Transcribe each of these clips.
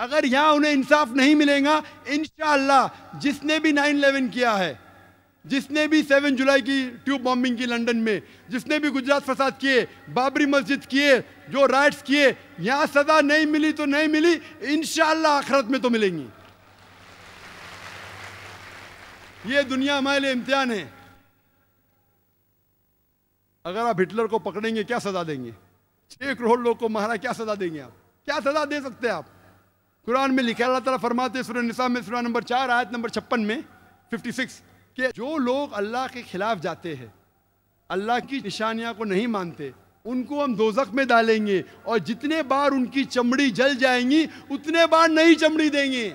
अगर यहां उन्हें इंसाफ नहीं मिलेगा, इंशाअल्लाह जिसने भी 9/11 किया है, जिसने भी 7 जुलाई की ट्यूब बॉम्बिंग की लंदन में, जिसने भी गुजरात फसाद किए, बाबरी मस्जिद किए, जो राइट्स किए, यहां सजा नहीं मिली तो नहीं मिली, इंशाअल्लाह आखिरत में तो मिलेंगी। ये दुनिया हमारे लिए इम्तिहान है। अगर आप हिटलर को पकड़ेंगे क्या सजा देंगे? 6 करोड़ लोग को मारा, क्या सजा देंगे आप? क्या सजा दे सकते हैं आप? कुरान में लिखा, अल्लाह ताला फरमाते हैं सूरह निसा में सूरह नंबर 4 आयत नंबर 56 में 56 कि जो लोग अल्लाह के खिलाफ जाते हैं, अल्लाह की निशानियां को नहीं मानते, उनको हम दोजख में डालेंगे और जितने बार उनकी चमड़ी जल जाएंगी उतने बार नई चमड़ी देंगे।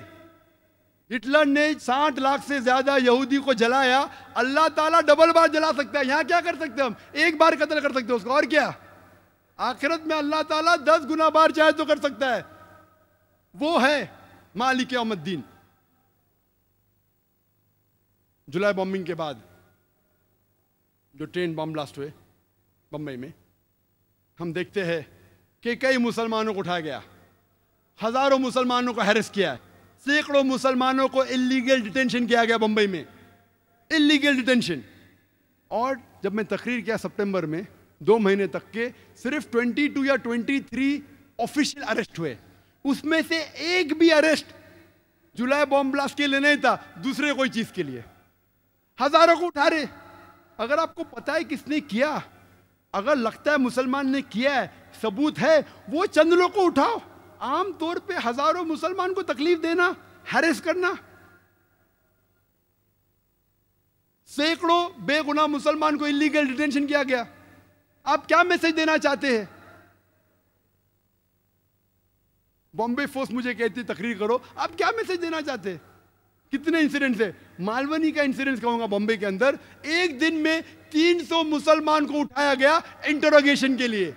हिटलर ने 60 लाख से ज्यादा यहूदी को जलाया, अल्लाह ताला डबल बार जला सकता है। यहां क्या कर सकते हैं हम? एक बार कत्ल कर सकते हैं उसको, और क्या? आखिरत में अल्लाह ताला 10 गुना बार चाहे तो कर सकता है। वो है मालिक यौमुद्दीन। जुलाई बॉम्बिंग के बाद जो ट्रेन बम ब्लास्ट हुए बम्बई में, हम देखते हैं कि कई मुसलमानों को उठाया गया, हजारों मुसलमानों को हैरेस किया है, सैकड़ों मुसलमानों को इलीगल डिटेंशन किया गया बंबई में, इलीगल डिटेंशन। और जब मैं तकरीर किया सितंबर में, 2 महीने तक के सिर्फ 22 या 23 ऑफिशियल अरेस्ट हुए, उसमें से एक भी अरेस्ट जुलाई बॉम्ब ब्लास्ट के लिए नहीं था, दूसरे कोई चीज के लिए। हजारों को उठा रहे। अगर आपको पता है किसने किया, अगर लगता है मुसलमान ने किया है, सबूत है, वो चंद लोग को उठाओ। आम तौर पे हजारों मुसलमान को तकलीफ देना, हैरेस करना, सैकड़ों बेगुनाह मुसलमान को इलीगल डिटेंशन किया गया। आप क्या मैसेज देना चाहते हैं? बॉम्बे फोर्स मुझे कहती तकरीर करो, आप क्या मैसेज देना चाहते हैं? कितने इंसिडेंट्स है? मालवनी का इंसिडेंट कहूंगा बॉम्बे के अंदर, एक दिन में 300 मुसलमान को उठाया गया इंटरोगेशन के लिए।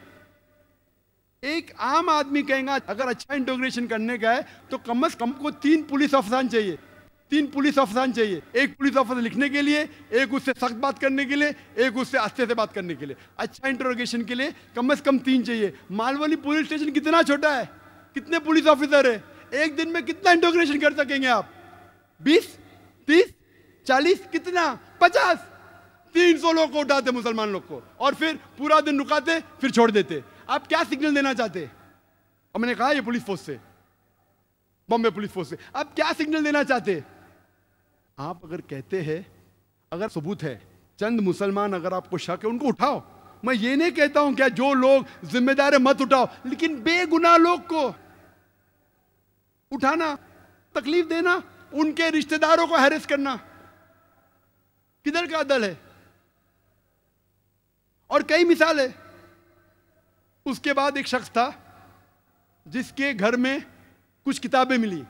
एक आम आदमी कहेगा अगर अच्छा इंटरोगेशन करने का है तो कम से कम को 3 पुलिस अफसर चाहिए, 3 पुलिस अफसर चाहिए। एक पुलिस अफसर लिखने के लिए, एक उससे सख्त बात करने के लिए, एक उससे आस्ते से बात करने के लिए। अच्छा इंटरोगेशन के लिए कम से कम 3 चाहिए। मालवनी पुलिस स्टेशन कितना छोटा है, कितने पुलिस ऑफिसर है, एक दिन में कितना इंटरोगेशन कर सकेंगे आप? 20, 30, 40, कितना? 50। 300 लोग को उठाते मुसलमान लोग को और फिर पूरा दिन रुकाते, फिर छोड़ देते। आप क्या सिग्नल देना चाहते? और मैंने कहा ये पुलिस फोर्स से, बॉम्बे पुलिस फोर्स से, आप क्या सिग्नल देना चाहते? आप अगर कहते हैं, अगर सबूत है, चंद मुसलमान अगर आपको शक है उनको उठाओ। मैं ये नहीं कहता हूं क्या जो लोग जिम्मेदार है मत उठाओ, लेकिन बेगुनाह लोग को उठाना, तकलीफ देना, उनके रिश्तेदारों को हैरेस करना, किधर का अदल है? और कई मिसाल है। उसके बाद एक शख्स था जिसके घर में कुछ किताबें मिली,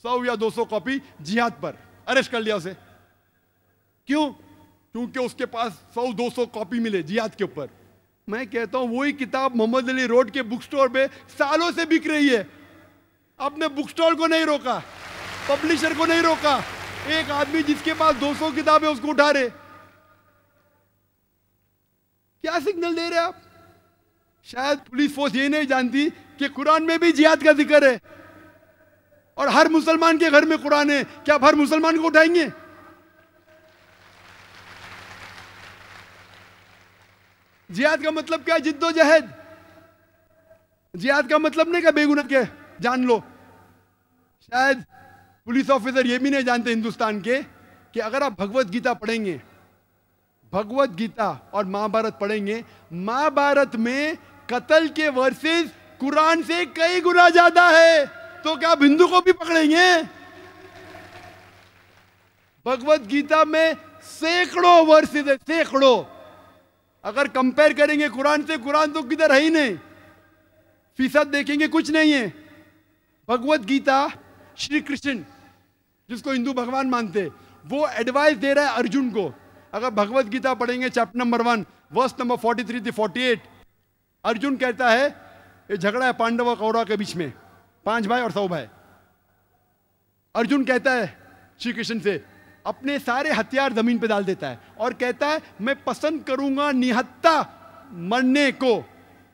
100 या 200 कॉपी जिहाद पर, अरेस्ट कर लिया उसे। क्यों? क्योंकि उसके पास 100-200 कॉपी मिले जिहाद के ऊपर। मैं कहता हूं वही किताब मोहम्मद अली रोड के बुक स्टोर पे सालों से बिक रही है। आपने बुक स्टोर को नहीं रोका, पब्लिशर को नहीं रोका, एक आदमी जिसके पास 200 किताबें उसको उठा रहे। क्या सिग्नल दे रहे आप? शायद पुलिस फोर्स ये नहीं जानती कि कुरान में भी जिहाद का जिक्र है और हर मुसलमान के घर में कुरान है। क्या आप हर मुसलमान को उठाएंगे? जिहाद का मतलब क्या है? जिद्दोजहद। जिहाद का मतलब नहीं क्या बेगुनाह के जान लो। शायद पुलिस ऑफिसर ये भी नहीं जानते हिंदुस्तान के कि अगर आप भगवत गीता पढ़ेंगे, भगवत गीता और महाभारत पढ़ेंगे, महाभारत में कत्ल के वर्सेस कुरान से कई गुना ज्यादा है। तो क्या आप हिंदू को भी पकड़ेंगे? भगवत गीता में सैकड़ों वर्सेस है, सैकड़ों। अगर कंपेयर करेंगे कुरान से, कुरान तो किधर है ही नहीं, फीसद देखेंगे कुछ नहीं है। भगवत गीता श्री कृष्ण जिसको हिंदू भगवान मानते, वो एडवाइस दे रहा है अर्जुन को। अगर भगवत गीता पढ़ेंगे चैप्टर नंबर 1 वर्स नंबर 43 से 48, अर्जुन कहता है ये झगड़ा है पांडव और कौरव के बीच में, 5 भाई और 100 भाई। अर्जुन कहता है श्री कृष्ण से, अपने सारे हथियार जमीन पे डाल देता है और कहता है मैं पसंद करूंगा निहत्था मरने को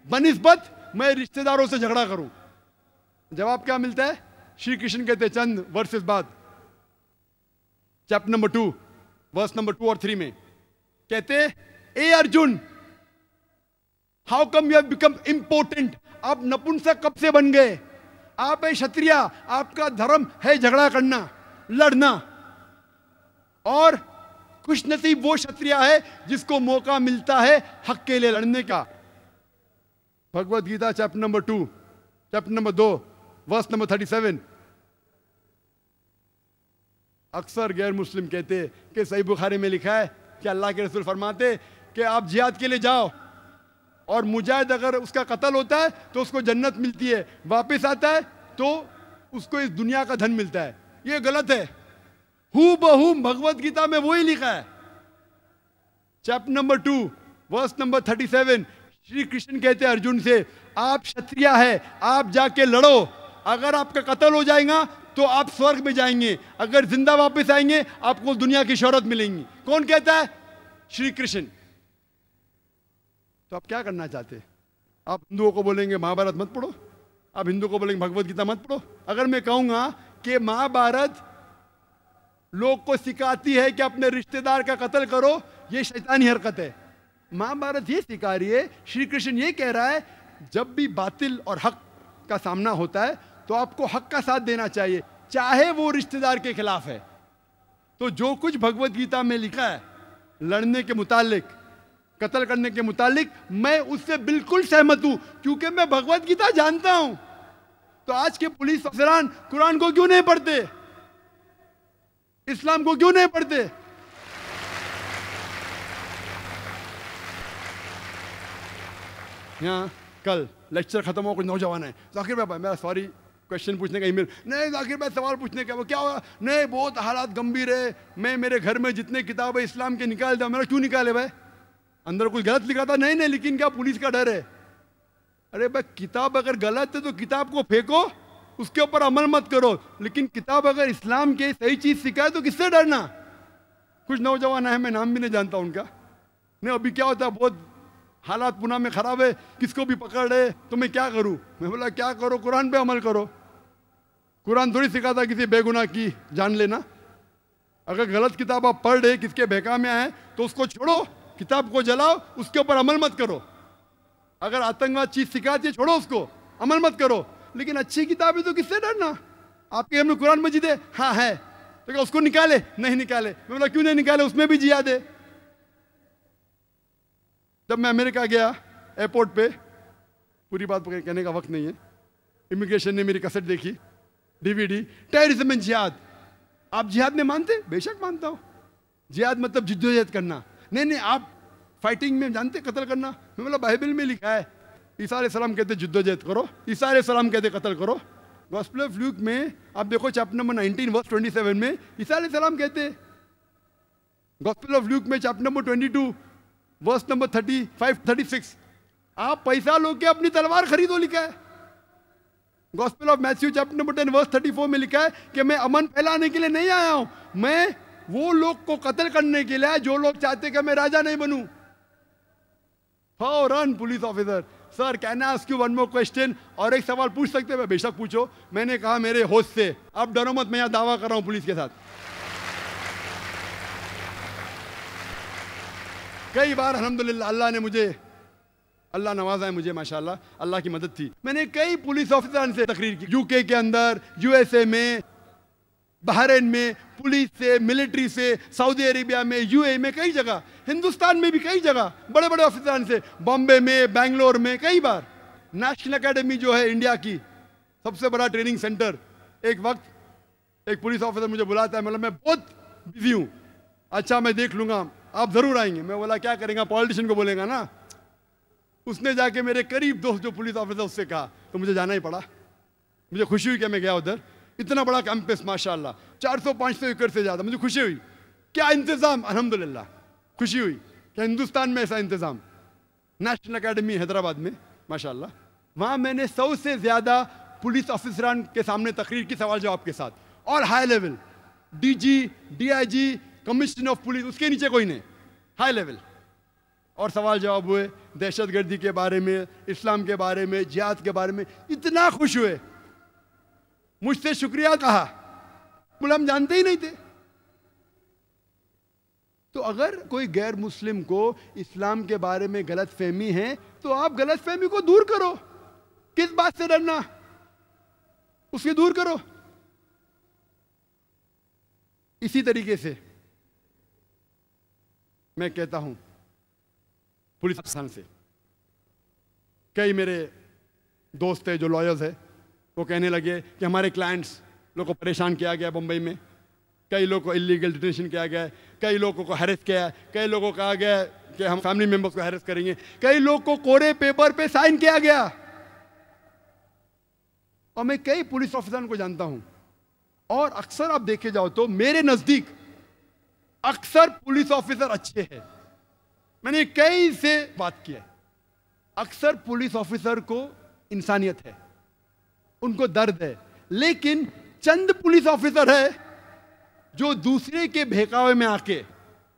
बनिस्बत मैं रिश्तेदारों से झगड़ा करूं। जवाब क्या मिलता है? श्री कृष्ण कहते हैं चंद वर्सेस बाद, चैप्टर नंबर 2 वर्स नंबर 2 और 3 में कहते हैं, ए Arjun, how come you have become important? आप नपुंसक कब से बन गए? आप है क्षत्रिय, आपका धर्म है झगड़ा करना, लड़ना, और खुशनसीब वो क्षत्रिय है जिसको मौका मिलता है हक के लिए लड़ने का। Bhagavad Gita chapter number 2 chapter number 2 verse number 37। अक्सर गैर मुस्लिम कहते कि सही बुखारी में लिखा है कि अल्लाह के रसूल फरमाते कि आप जिहाद के लिए जाओ और मुजाहिद अगर उसका कत्ल होता है तो उसको जन्नत मिलती है, वापस आता है तो उसको इस दुनिया का धन मिलता है। ये गलत है। हूबहू भगवत गीता में वही लिखा है। Chapter number 2 verse number 37 Shri Krishna कहते हैं अर्जुन से, आप क्षत्रिय है, आप जाके लड़ो, अगर आपका कत्ल हो जाएगा तो आप स्वर्ग में जाएंगे, अगर जिंदा वापस आएंगे आपको दुनिया की शोहरत मिलेंगी। कौन कहता है? श्री कृष्ण। तो आप क्या करना चाहते हैं? आप हिंदुओं को बोलेंगे महाभारत मत पढ़ो, आप हिंदुओं को बोलेंगे भगवत गीता मत पढ़ो। अगर मैं कहूंगा कि महाभारत लोग को सिखाती है कि अपने रिश्तेदार का कत्ल करो, ये शैतानी हरकत है। महाभारत ये सिखा रही है, श्री कृष्ण ये कह रहा है, जब भी बातिल और हक का सामना होता है तो आपको हक का साथ देना चाहिए, चाहे वो रिश्तेदार के खिलाफ है। तो जो कुछ भगवत गीता में लिखा है लड़ने के मुतालिक, कत्ल करने के मुतालिक, मैं उससे बिल्कुल सहमत हूं, क्योंकि मैं भगवत गीता जानता हूं। तो आज के पुलिस अफसरान कुरान को क्यों नहीं पढ़ते? इस्लाम को क्यों नहीं पढ़ते? यहाँ कल लेक्चर खत्म हो, कुछ नौजवान है, जाकिर भाई मेरा सॉरी क्वेश्चन पूछने का ईमेल, नहीं जाकिर भाई सवाल पूछने का, वो क्या होगा? नहीं बहुत हालात गंभीर है, मैं मेरे घर में जितने किताब है इस्लाम के निकाल दिया। मेरा क्यों निकाले भाई? अंदर कुछ गलत लिखा था? नहीं नहीं, लेकिन क्या पुलिस का डर है? अरे भाई किताब अगर गलत है तो किताब को फेंको, उसके ऊपर अमल मत करो, लेकिन किताब अगर इस्लाम के सही चीज सिखाए तो किससे डरना? कुछ नौजवान है, मैं नाम भी नहीं जानता उनका, नहीं अभी क्या होता है, बहुत हालात पुणे में खराब है, किसको भी पकड़ रहे, तो मैं क्या करूं? मैं बोला क्या करो? कुरान पे अमल करो। कुरान थोड़ी सिखाता किसी बेगुनाह की जान लेना। अगर गलत किताब आप पढ़ रहे, किसके बहका में आए, तो उसको छोड़ो, किताब को जलाओ, उसके ऊपर अमल मत करो। अगर आतंकवाद चीज सिखाती है, छोड़ो उसको, अमल मत करो। लेकिन अच्छी किताब है तो किससे डरना? आपके घर में कुरान मजीद है? हाँ है, तो क्या उसको निकाले? नहीं निकाले। मैं बोला क्यों नहीं निकाले? उसमें भी जिहाद है। जब मैं अमेरिका गया एयरपोर्ट पे, पूरी बात कहने का वक्त नहीं है, इमिग्रेशन ने मेरी कैसेट देखी, डीवीडी, टेररिज्म एंड जिहाद। आप जिहाद में मानते? बेशक मानता हूं। जिहाद मतलब जिद्दोजहद करना। नहीं नहीं, आप फाइटिंग में जानते कत्ल करना? मैं बोला बाइबल में लिखा है, ईसा अलैहिस्सलाम कहते जिद्दोजहद करो, ईसा अलैहिस्सलाम कहते कत्ल करो। गॉस्पेल ऑफ ल्यूक में आप देखो चैप्टर नंबर 19 वर्स 27 में ईसा अलैहिस्सलाम कहते। गॉस्पेल ऑफ ल्यूक में चैप्टर नंबर 22 वर्स नंबर 35-36 आप पैसा लो के अपनी तलवार खरीदो लिखा है। Gospel of Matthew chapter number 10 verse 34 में लिखा है कि मैं अमन फैलाने के लिए नहीं आया हूं, मैं वो लोग को कत्ल करने के लिए जो लोग चाहते कि मैं राजा नहीं बनूं। फौरन police officer, sir can I ask you one more question? और एक सवाल पूछ सकते हैं? बेशक पूछो। मैंने कहा मेरे होश से, आप डरो मत, मैं यहां दावा कर रहा हूं पुलिस के साथ। कई बार अल्हम्दुलिल्लाह अल्लाह ने मुझे, अल्लाह नवाजा है मुझे माशाल्लाह, अल्लाह की मदद थी। मैंने कई पुलिस ऑफिसर से तकरीर की, यूके के अंदर, यूएसए में, बहरीन में, पुलिस से, मिलिट्री से, सऊदी अरेबिया में, यूएई में, कई जगह, हिंदुस्तान में भी कई जगह बड़े बड़े ऑफिसर से, बॉम्बे में, बेंगलोर में, कई बार। नेशनल एकेडमी जो है इंडिया की सबसे बड़ा ट्रेनिंग सेंटर, एक वक्त एक पुलिस ऑफिसर मुझे बुलाता है, मतलब मैं बहुत बिजी हूँ, अच्छा मैं देख लूंगा, आप जरूर आएंगे। मैं बोला क्या करेंगे? पॉलिटिशियन को बोलेगा ना। उसने जाके मेरे करीब दोस्त जो पुलिस ऑफिसर उससे कहा, तो मुझे जाना ही पड़ा। मुझे खुशी हुई कि मैं गया उधर। इतना बड़ा कैंपस माशाल्लाह, 400-500 एकड़ से ज्यादा, मुझे खुशी हुई। क्या इंतजाम, अल्हम्दुलिल्लाह खुशी हुई कि हिंदुस्तान में ऐसा इंतजाम। नेशनल एकेडमी हैदराबाद में माशाल्लाह, वहां मैंने 100 से ज्यादा पुलिस ऑफिसरान के सामने तकरीर की, सवाल जवाब के साथ, और high level, DG, DIG, commissioner of police, उसके नीचे कोई नहीं, हाई लेवल। और सवाल जवाब हुए दहशतगर्दी के बारे में, इस्लाम के बारे में, जिहाद के बारे में। इतना खुश हुए मुझसे शुक्रिया कहा, बोले हम जानते ही नहीं थे। तो अगर कोई गैर मुस्लिम को इस्लाम के बारे में गलत फहमी है तो आप गलत फहमी को दूर करो। किस बात से डरना, उसके दूर करो। इसी तरीके से मैं कहता हूं पुलिस अफसर से, कई मेरे दोस्त है जो लॉयर्स है, वो कहने लगे कि हमारे क्लाइंट्स लोग को परेशान किया गया बम्बई में, कई लोगों को इलीगल डिटेंशन किया गया है, कई लोगों को हैरेस किया है, कई लोगों को कहा गया है कि हम फैमिली मेंबर्स को हैरेस करेंगे, कई लोग को कोरे पेपर पे साइन किया गया। और मैं कई पुलिस ऑफिसर को जानता हूं, और अक्सर आप देखे जाओ तो मेरे नजदीक अक्सर पुलिस ऑफिसर अच्छे हैं। मैंने कई से बात की है, अक्सर पुलिस ऑफिसर को इंसानियत है, उनको दर्द है, लेकिन चंद पुलिस ऑफिसर है जो दूसरे के बहकावे में आके,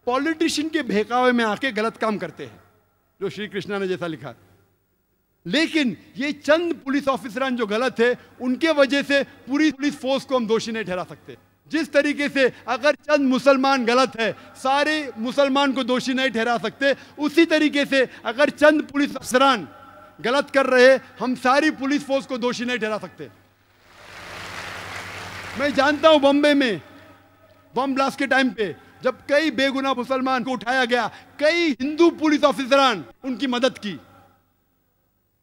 पॉलिटिशियन के बहकावे में आके गलत काम करते हैं, जो श्री कृष्णा ने जैसा लिखा। लेकिन ये चंद पुलिस ऑफिसरान जो गलत है, उनके वजह से पूरी पुलिस फोर्स को हम दोषी नहीं ठहरा सकते। जिस तरीके से अगर चंद मुसलमान गलत है, सारे मुसलमान को दोषी नहीं ठहरा सकते, उसी तरीके से अगर चंद पुलिस अफसरान गलत कर रहे, हम सारी पुलिस फोर्स को दोषी नहीं ठहरा सकते। मैं जानता हूं बॉम्बे में बम ब्लास्ट के टाइम पे जब कई बेगुनाह मुसलमान को उठाया गया, कई हिंदू पुलिस ऑफिसरान उनकी मदद की,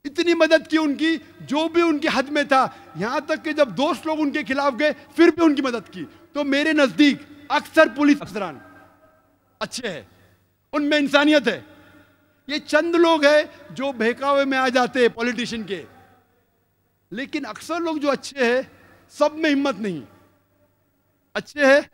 इतनी मदद की उनकी जो भी उनके हद में था, यहां तक कि जब दोस्त लोग उनके खिलाफ गए फिर भी उनकी मदद की। तो मेरे नजदीक अक्सर पुलिस अफसरान अच्छे हैं, उनमें इंसानियत है। ये चंद लोग हैं जो बहकावे में आ जाते हैं पॉलिटिशियन के, लेकिन अक्सर लोग जो अच्छे हैं सब में हिम्मत नहीं, अच्छे हैं,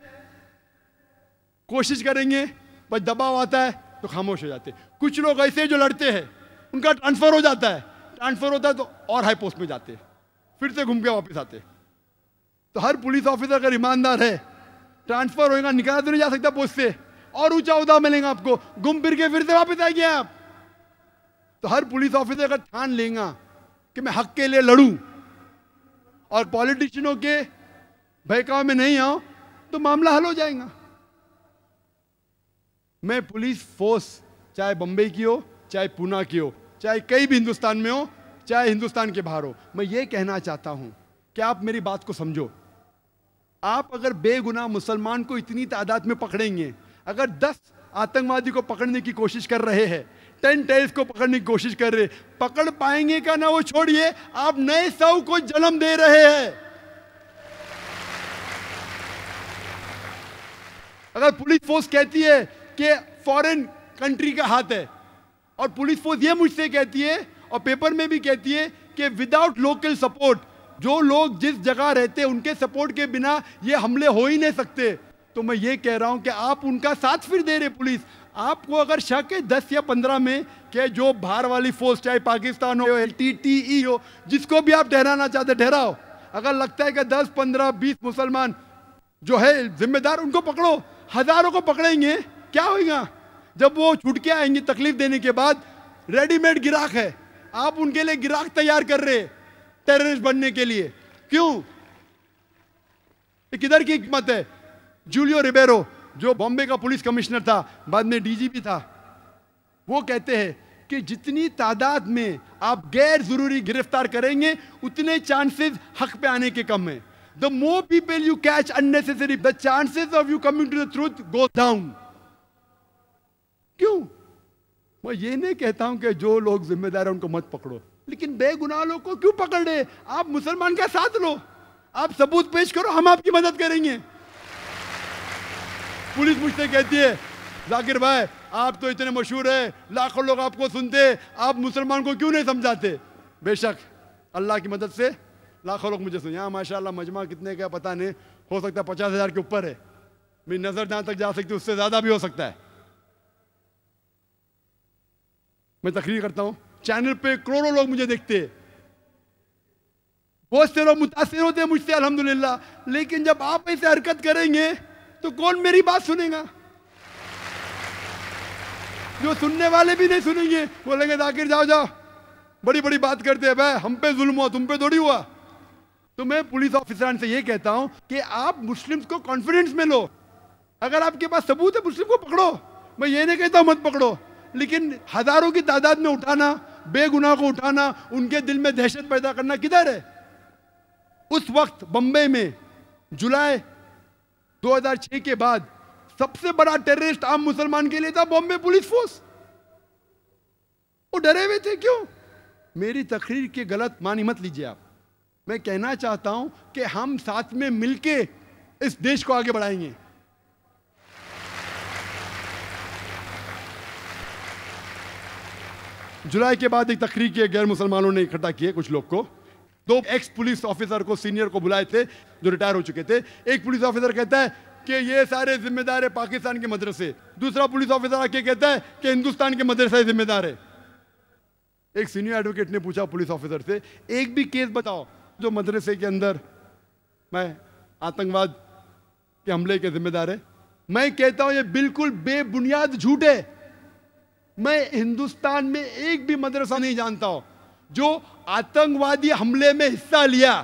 कोशिश करेंगे, बस दबाव आता है तो खामोश हो जाते। कुछ लोग ऐसे जो लड़ते हैं उनका ट्रांसफर हो जाता है, ट्रांसफर होता है तो और हाई पोस्ट में जाते, फिर से घूम के वापस आते। तो हर पुलिस ऑफिसर अगर ईमानदार है, ट्रांसफर होएगा, निकाला तो नहीं जा सकता पोस्ट से, और ऊंचा उदा मिलेगा आपको, घूम फिर के फिर से वापस आएंगे आप। तो हर पुलिस ऑफिसर अगर ठान लेगा कि मैं हक के लिए लड़ूं और पॉलिटिशियनों के बहकाव में नहीं आऊं, तो मामला हल हो जाएगा। मैं पुलिस फोर्स चाहे बंबई की हो, चाहे पूना की हो, चाहे कहीं भी हिंदुस्तान में हो, चाहे हिंदुस्तान के बाहर हो, मैं ये कहना चाहता हूं कि आप मेरी बात को समझो। आप अगर बेगुनाह मुसलमान को इतनी तादाद में पकड़ेंगे, अगर 10 आतंकवादी को पकड़ने की कोशिश कर रहे हैं, 10 टेररिस्ट को पकड़ने की कोशिश कर रहे, पकड़ पाएंगे का ना वो छोड़िए, आप नए 100 को जन्म दे रहे हैं। अगर पुलिस फोर्स कहती है कि फॉरेन कंट्री का हाथ है, और पुलिस फोर्स ये मुझसे कहती है और पेपर में भी कहती है कि विदाउट लोकल सपोर्ट, जो लोग जिस जगह रहते हैं उनके सपोर्ट के बिना ये हमले हो ही नहीं सकते, तो मैं ये कह रहा हूं कि आप उनका साथ फिर दे रहे पुलिस। आपको अगर शक है 10 या 15 में कि जो बाहर वाली फोर्स, चाहे पाकिस्तान हो, LTTE हो, जिसको भी आप ठहराना चाहते ठहराओ, अगर लगता है कि 10, 15, 20 मुसलमान जो है जिम्मेदार, उनको पकड़ो। हजारों को पकड़ेंगे, क्या होगा? जब वो छूट के आएंगे तकलीफ देने के बाद, रेडीमेड गिराक है, आप उनके लिए गिराक तैयार कर रहे टेररिस्ट बनने के लिए। क्यों? किधर की हिकमत है? जूलियो रिबेरो जो बॉम्बे का पुलिस कमिश्नर था, बाद में DGP था, वो कहते हैं कि जितनी तादाद में आप गैर जरूरी गिरफ्तार करेंगे उतने चांसेस हक पे आने के कम है। The more people you catch unnecessary, the chances of you coming to the truth go down. क्यों? मैं ये नहीं कहता हूं कि जो लोग जिम्मेदार हैं उनको मत पकड़ो, लेकिन बेगुनाह लोग को क्यों पकड़ रहे? आप मुसलमान का साथ लो, आप सबूत पेश करो, हम आपकी मदद करेंगे। पुलिस मुझसे कहती है, जाकिर भाई आप तो इतने मशहूर है, लाखों लोग आपको सुनते, आप मुसलमान को क्यों नहीं समझाते? बेशक अल्लाह की मदद से लाखों लोग मुझे सुने। यहाँ माशाल्लाह मजमा कितने का पता नहीं, हो सकता है 50,000 के ऊपर है, मेरी नजर जहां तक जा सकती है उससे ज्यादा भी हो सकता है। मैं तकरीर करता हूं, चैनल पे करोड़ों लोग मुझे देखते हैं, बहुत से लोग मुतासिर होते हैं मुझसे अल्हम्दुलिल्लाह, लेकिन जब आप ऐसे हरकत करेंगे तो कौन मेरी बात सुनेगा? जो सुनने वाले भी नहीं सुनेंगे, बोलेंगे जाकिर जाओ जाओ, बड़ी बड़ी बात करते हैं भाई, हम पे जुल्म हुआ, तुम पे थोड़ी हुआ। तो मैं पुलिस ऑफिसरान से ये कहता हूं कि आप मुस्लिम्स को कॉन्फिडेंस में लो। अगर आपके पास सबूत है मुस्लिम को पकड़ो, मैं ये नहीं कहता मत पकड़ो, लेकिन हजारों की तादाद में उठाना, बेगुनाह को उठाना, उनके दिल में दहशत पैदा करना किधर है? उस वक्त बम्बई में जुलाई 2006 के बाद सबसे बड़ा टेररिस्ट आम मुसलमान के लिए था बॉम्बे पुलिस फोर्स। वो डरे हुए थे। क्यों? मेरी तकरीर के गलत मानी मत लीजिए आप। मैं कहना चाहता हूं कि हम साथ में मिलके इस देश को आगे बढ़ाएंगे। जुलाई के बाद एक तकरीर के गैर मुसलमानों ने इकट्ठा किए कुछ लोग को। 2 एक्स पुलिस ऑफिसर को, सीनियर को बुलाए थे जो रिटायर हो चुके थे। एक पुलिस ऑफिसर कहता है कि ये सारे जिम्मेदार है पाकिस्तान के मदरसे। दूसरा पुलिस ऑफिसर आके कहता है कि हिंदुस्तान के मदरसे जिम्मेदार है। एक सीनियर एडवोकेट ने पूछा पुलिस ऑफिसर से, एक भी केस बताओ जो मदरसे के अंदर मैं आतंकवाद के हमले के जिम्मेदार है। मैं कहता हूं ये बिल्कुल बेबुनियाद झूठ है। मैं हिंदुस्तान में एक भी मदरसा नहीं जानता हूं जो आतंकवादी हमले में हिस्सा लिया।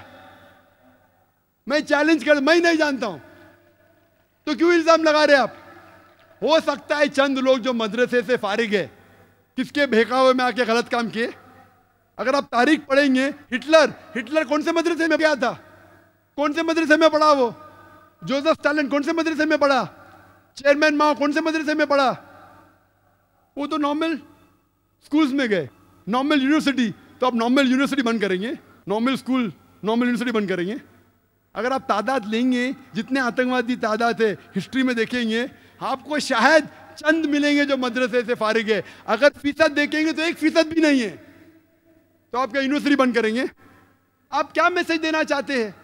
मैं चैलेंज कर, मैं नहीं जानता हूं, तो क्यों इल्जाम लगा रहे आप? हो सकता है चंद लोग जो मदरसे से फारिग है किसके बहकावे में आके गलत काम किए। अगर आप तारीख पढ़ेंगे, हिटलर कौन से मदरसे में गया था? कौन से मदरसे में पढ़ा वो? जोसेफ स्टालिन कौन से मदरसे में पढ़ा? चेयरमैन माओ कौन से मदरसे में पढ़ा? वो तो नॉर्मल स्कूल्स में गए, नॉर्मल यूनिवर्सिटी। तो आप नॉर्मल यूनिवर्सिटी बंद करेंगे, नॉर्मल स्कूल, नॉर्मल यूनिवर्सिटी बंद करेंगे। अगर आप तादाद लेंगे, जितने आतंकवादी तादाद है हिस्ट्री में देखेंगे, आपको शायद चंद मिलेंगे जो मदरसे से फारिग है। अगर फीसद देखेंगे तो 1% भी नहीं है। तो आप क्या यूनिवर्सिटी बंद करेंगे? आप क्या मैसेज देना चाहते हैं?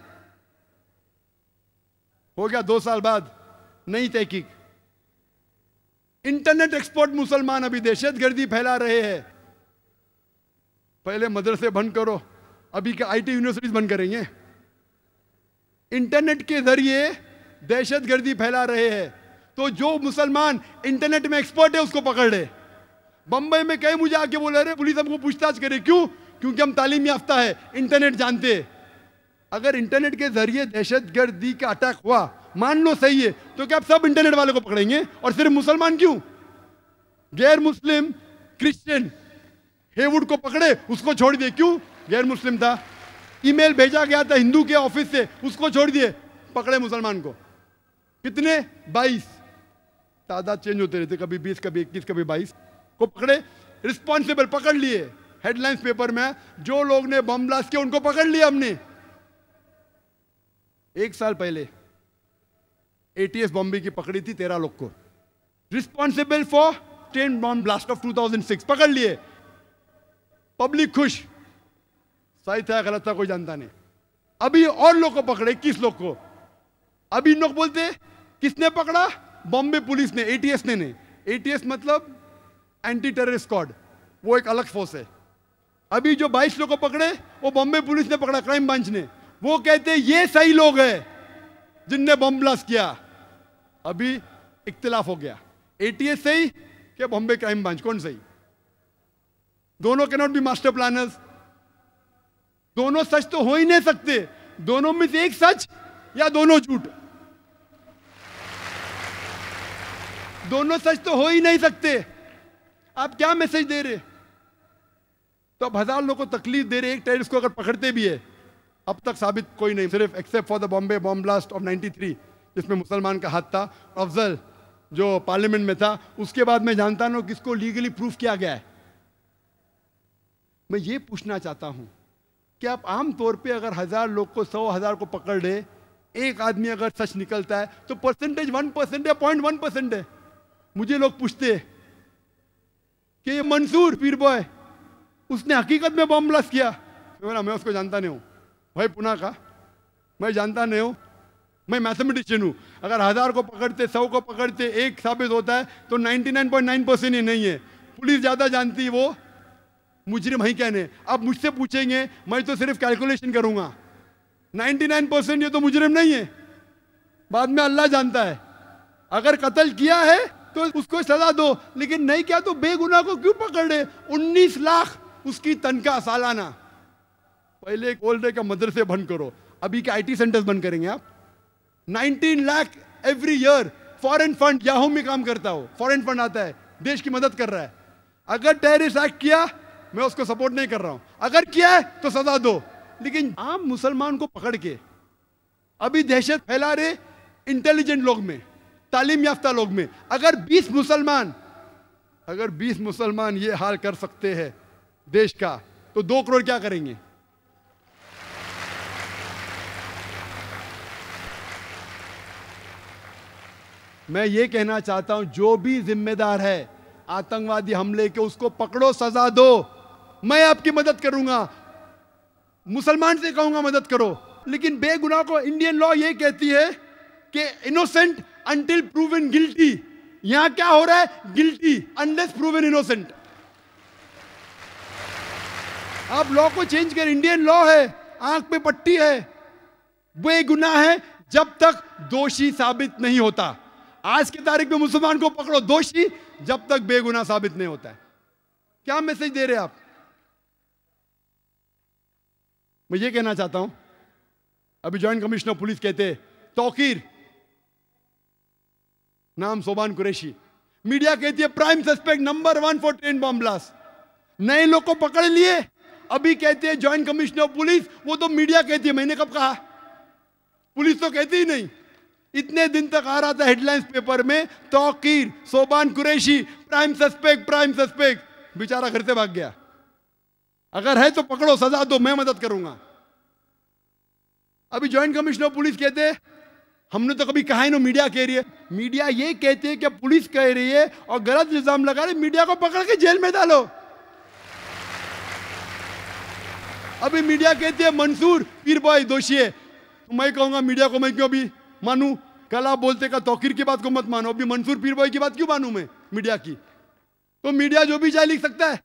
हो गया 2 साल बाद नई तहकीक। इंटरनेट एक्सपर्ट मुसलमान अभी दहशतगर्दी फैला रहे हैं। पहले मदरसे बंद करो, अभी क्या आईटी यूनिवर्सिटीज बंद करेंगे? इंटरनेट के जरिए दहशतगर्दी फैला रहे हैं। तो जो मुसलमान इंटरनेट में एक्सपर्ट है उसको पकड़ ले। बंबई में कई मुझे आके बोले रहे पुलिस हमको पूछताछ करे। क्यों? क्योंकि हम तालीम याफ्ता है, इंटरनेट जानते हैं। अगर इंटरनेट के जरिए दहशतगर्दी का अटैक हुआ, मान लो सही है, तो क्या आप सब इंटरनेट वाले को पकड़ेंगे? और सिर्फ मुसलमान क्यों? गैर मुस्लिम क्रिश्चियन हेवुड को पकड़े, उसको छोड़ दिए। क्यों? गैर मुस्लिम था। ईमेल भेजा गया था हिंदू के ऑफिस से, उसको छोड़ दिए, पकड़े मुसलमान को। कितने? 22। तादाद चेंज होते रहते, कभी 20, कभी 21, कभी 22 को पकड़े। रिस्पॉन्सिबल पकड़ लिए। हेडलाइंस पेपर में जो लोग ने बम ब्लास्ट किया उनको पकड़ लिया हमने। 1 साल पहले एटीएस बॉम्बे की पकड़ी थी 13 लोग को। Responsible for 10 bomb blast of 2006 पकड़ लिए। पब्लिक खुश, सही था गलत था कोई जानता नहीं। अभी और लोग को पकड़े, 21 लोग को। अभी लोग बोलते किसने पकड़ा? बॉम्बे पुलिस ने, एटीएस ने नहीं। एटीएस मतलब एंटी टेररिस्ट स्क्वाड, वो एक अलग फोर्स है। अभी जो 22 लोग को पकड़े वो बॉम्बे पुलिस ने पकड़ा, क्राइम ब्रांच ने। वो कहते ये सही लोग हैं जिनने बम ब्लास्ट किया। अभी इख्तिलाफ हो गया, एटीएस सही कि बॉम्बे क्राइम ब्रांच, कौन सही? दोनों can not be master planners. दोनों सच तो हो ही नहीं सकते। दोनों में से एक सच या दोनों झूठ। दोनों सच तो हो ही नहीं सकते। आप क्या मैसेज दे रहे? तो अब 1000 लोगों को तकलीफ दे रहे। एक टेररिस्ट को अगर पकड़ते भी है, अब तक साबित कोई नहीं, सिर्फ except for the Bombay bomb blast of 93 जिसमें मुसलमान का हाथ था, अफजल जो पार्लियामेंट में था। उसके बाद मैं जानता ना किसको लीगली प्रूफ किया गया है। मैं ये पूछना चाहता हूं कि आप आम तौर पे अगर 1000 लोग को 100,000 को पकड़ ले, एक आदमी अगर सच निकलता है तो परसेंटेज 1% है, 0.1% है। मुझे लोग पूछते हैं कि ये मंसूर पीर बॉय उसने हकीकत में बम ब्लास्ट किया? मैं उसको जानता नहीं हूं भाई, पुणे का मैं जानता नहीं हूं। मैं मैथमेटिशियन हूं। अगर 1000 को पकड़ते, 100 को पकड़ते, एक साबित होता है तो 99.9% ही नहीं है। पुलिस ज्यादा जानती है, वो मुजरिम ही कहने। अब मुझसे पूछेंगे, मैं तो सिर्फ कैलकुलेशन करूंगा। 99% ये तो मुजरिम नहीं है, बाद में अल्लाह जानता है। अगर कत्ल किया है तो उसको सजा दो, लेकिन नहीं किया तो बेगुनाह को क्यों पकड़ रहे? 19 लाख उसकी तनख्वाह सालाना। पहले बोल रहे कि मदरसे बंद करो, अभी के आईटी सेंटर्स बंद करेंगे आप? 19 lakh every year foreign fund Yahoo में काम करता हो, फॉरेन फंड आता है, देश की मदद कर रहा है। अगर टेररिस्ट एक्ट किया, मैं उसको सपोर्ट नहीं कर रहा हूं, अगर किया है तो सजा दो, लेकिन आम मुसलमान को पकड़ के अभी दहशत फैला रहे इंटेलिजेंट लोग में, तालीम याफ्ता लोग में। अगर 20 मुसलमान ये हाल कर सकते हैं देश का, तो 2 करोड़ क्या करेंगे? मैं ये कहना चाहता हूं, जो भी जिम्मेदार है आतंकवादी हमले के, उसको पकड़ो, सजा दो। मैं आपकी मदद करूंगा, मुसलमान से कहूंगा मदद करो, लेकिन बेगुनाह को इंडियन लॉ ये कहती है कि इनोसेंट अंटिल प्रूवन गिल्टी। यहां क्या हो रहा है? Guilty unless proven innocent. आप लॉ को चेंज कर, इंडियन लॉ है, आंख पे पट्टी है, बेगुनाह है जब तक दोषी साबित नहीं होता। आज की तारीख में मुसलमान को पकड़ो दोषी जब तक बेगुनाह साबित नहीं होता है। क्या मैसेज दे रहे हैं आप? मैं ये कहना चाहता हूं, अभी जॉइंट कमिश्नर पुलिस कहते तौकीर, नाम सोबान कुरैशी, मीडिया कहती है prime suspect number 1 for train bomb blast. नए लोग को पकड़ लिए, अभी कहते हैं जॉइंट कमिश्नर पुलिस, वो तो मीडिया कहती है, मैंने कब कहा? पुलिस तो कहती ही नहीं। इतने दिन तक आ रहा था हेडलाइंस पेपर में, तौकीर, सोबान कुरैशी, प्राइम सस्पेक्ट, बेचारा घर से भाग गया। अगर है तो पकड़ो, सजा दो, मैं मदद करूंगा। अभी जॉइंट कमिश्नर पुलिस कहते हैं, हमने तो कभी कहा ही ना, मीडिया कह रही है। मीडिया ये कहती है कि पुलिस कह रही है और गलत इल्जाम लगा रहे, मीडिया को पकड़ के जेल में डालो। अभी मीडिया कहती है मंसूर पीर बॉय दोषी है, तो मैं कहूंगा मीडिया को मैं क्यों अभी मानूं? कल आप बोलते का तौकीर की बात को मत मानो, अभी मंसूर पीर बॉय की बात क्यों मानूं मैं मीडिया की? तो मीडिया जो भी चाहे लिख सकता है।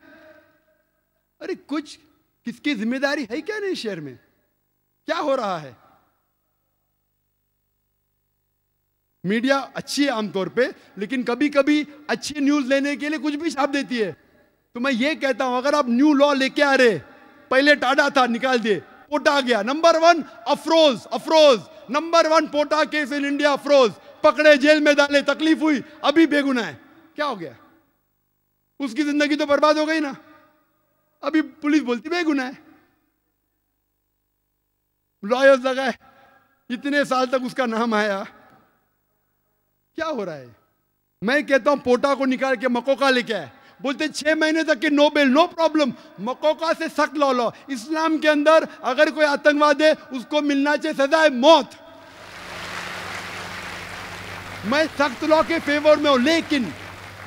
अरे कुछ किसकी जिम्मेदारी है क्या नहीं? शहर में क्या हो रहा है? मीडिया अच्छी है आमतौर पे, लेकिन कभी कभी अच्छी न्यूज लेने के लिए कुछ भी छाप देती है। तो मैं ये कहता हूं, अगर आप न्यू लॉ लेके आ रहे, पहले टाडा था निकाल दिए, पोटा आ गया, number 1 Afroz, number 1 POTA case in India, Afroz पकड़े, जेल में डाले, तकलीफ हुई, अभी बेगुनाह है। क्या हो गया? उसकी जिंदगी तो बर्बाद हो गई ना। अभी पुलिस बोलती बेगुनाह है, लॉयर्स लगाए, इतने साल तक उसका नाम आया। क्या हो रहा है? मैं कहता हूं पोटा को निकाल के मकोका लेके आए, बोलते 6 महीने तक के no bail, no problem. MCOCA से सख्त लॉ लो। इस्लाम के अंदर अगर कोई आतंकवादी है, उसको मिलना चाहिए सजा है मौत। मैं सख्त लॉ के फेवर में हूं, लेकिन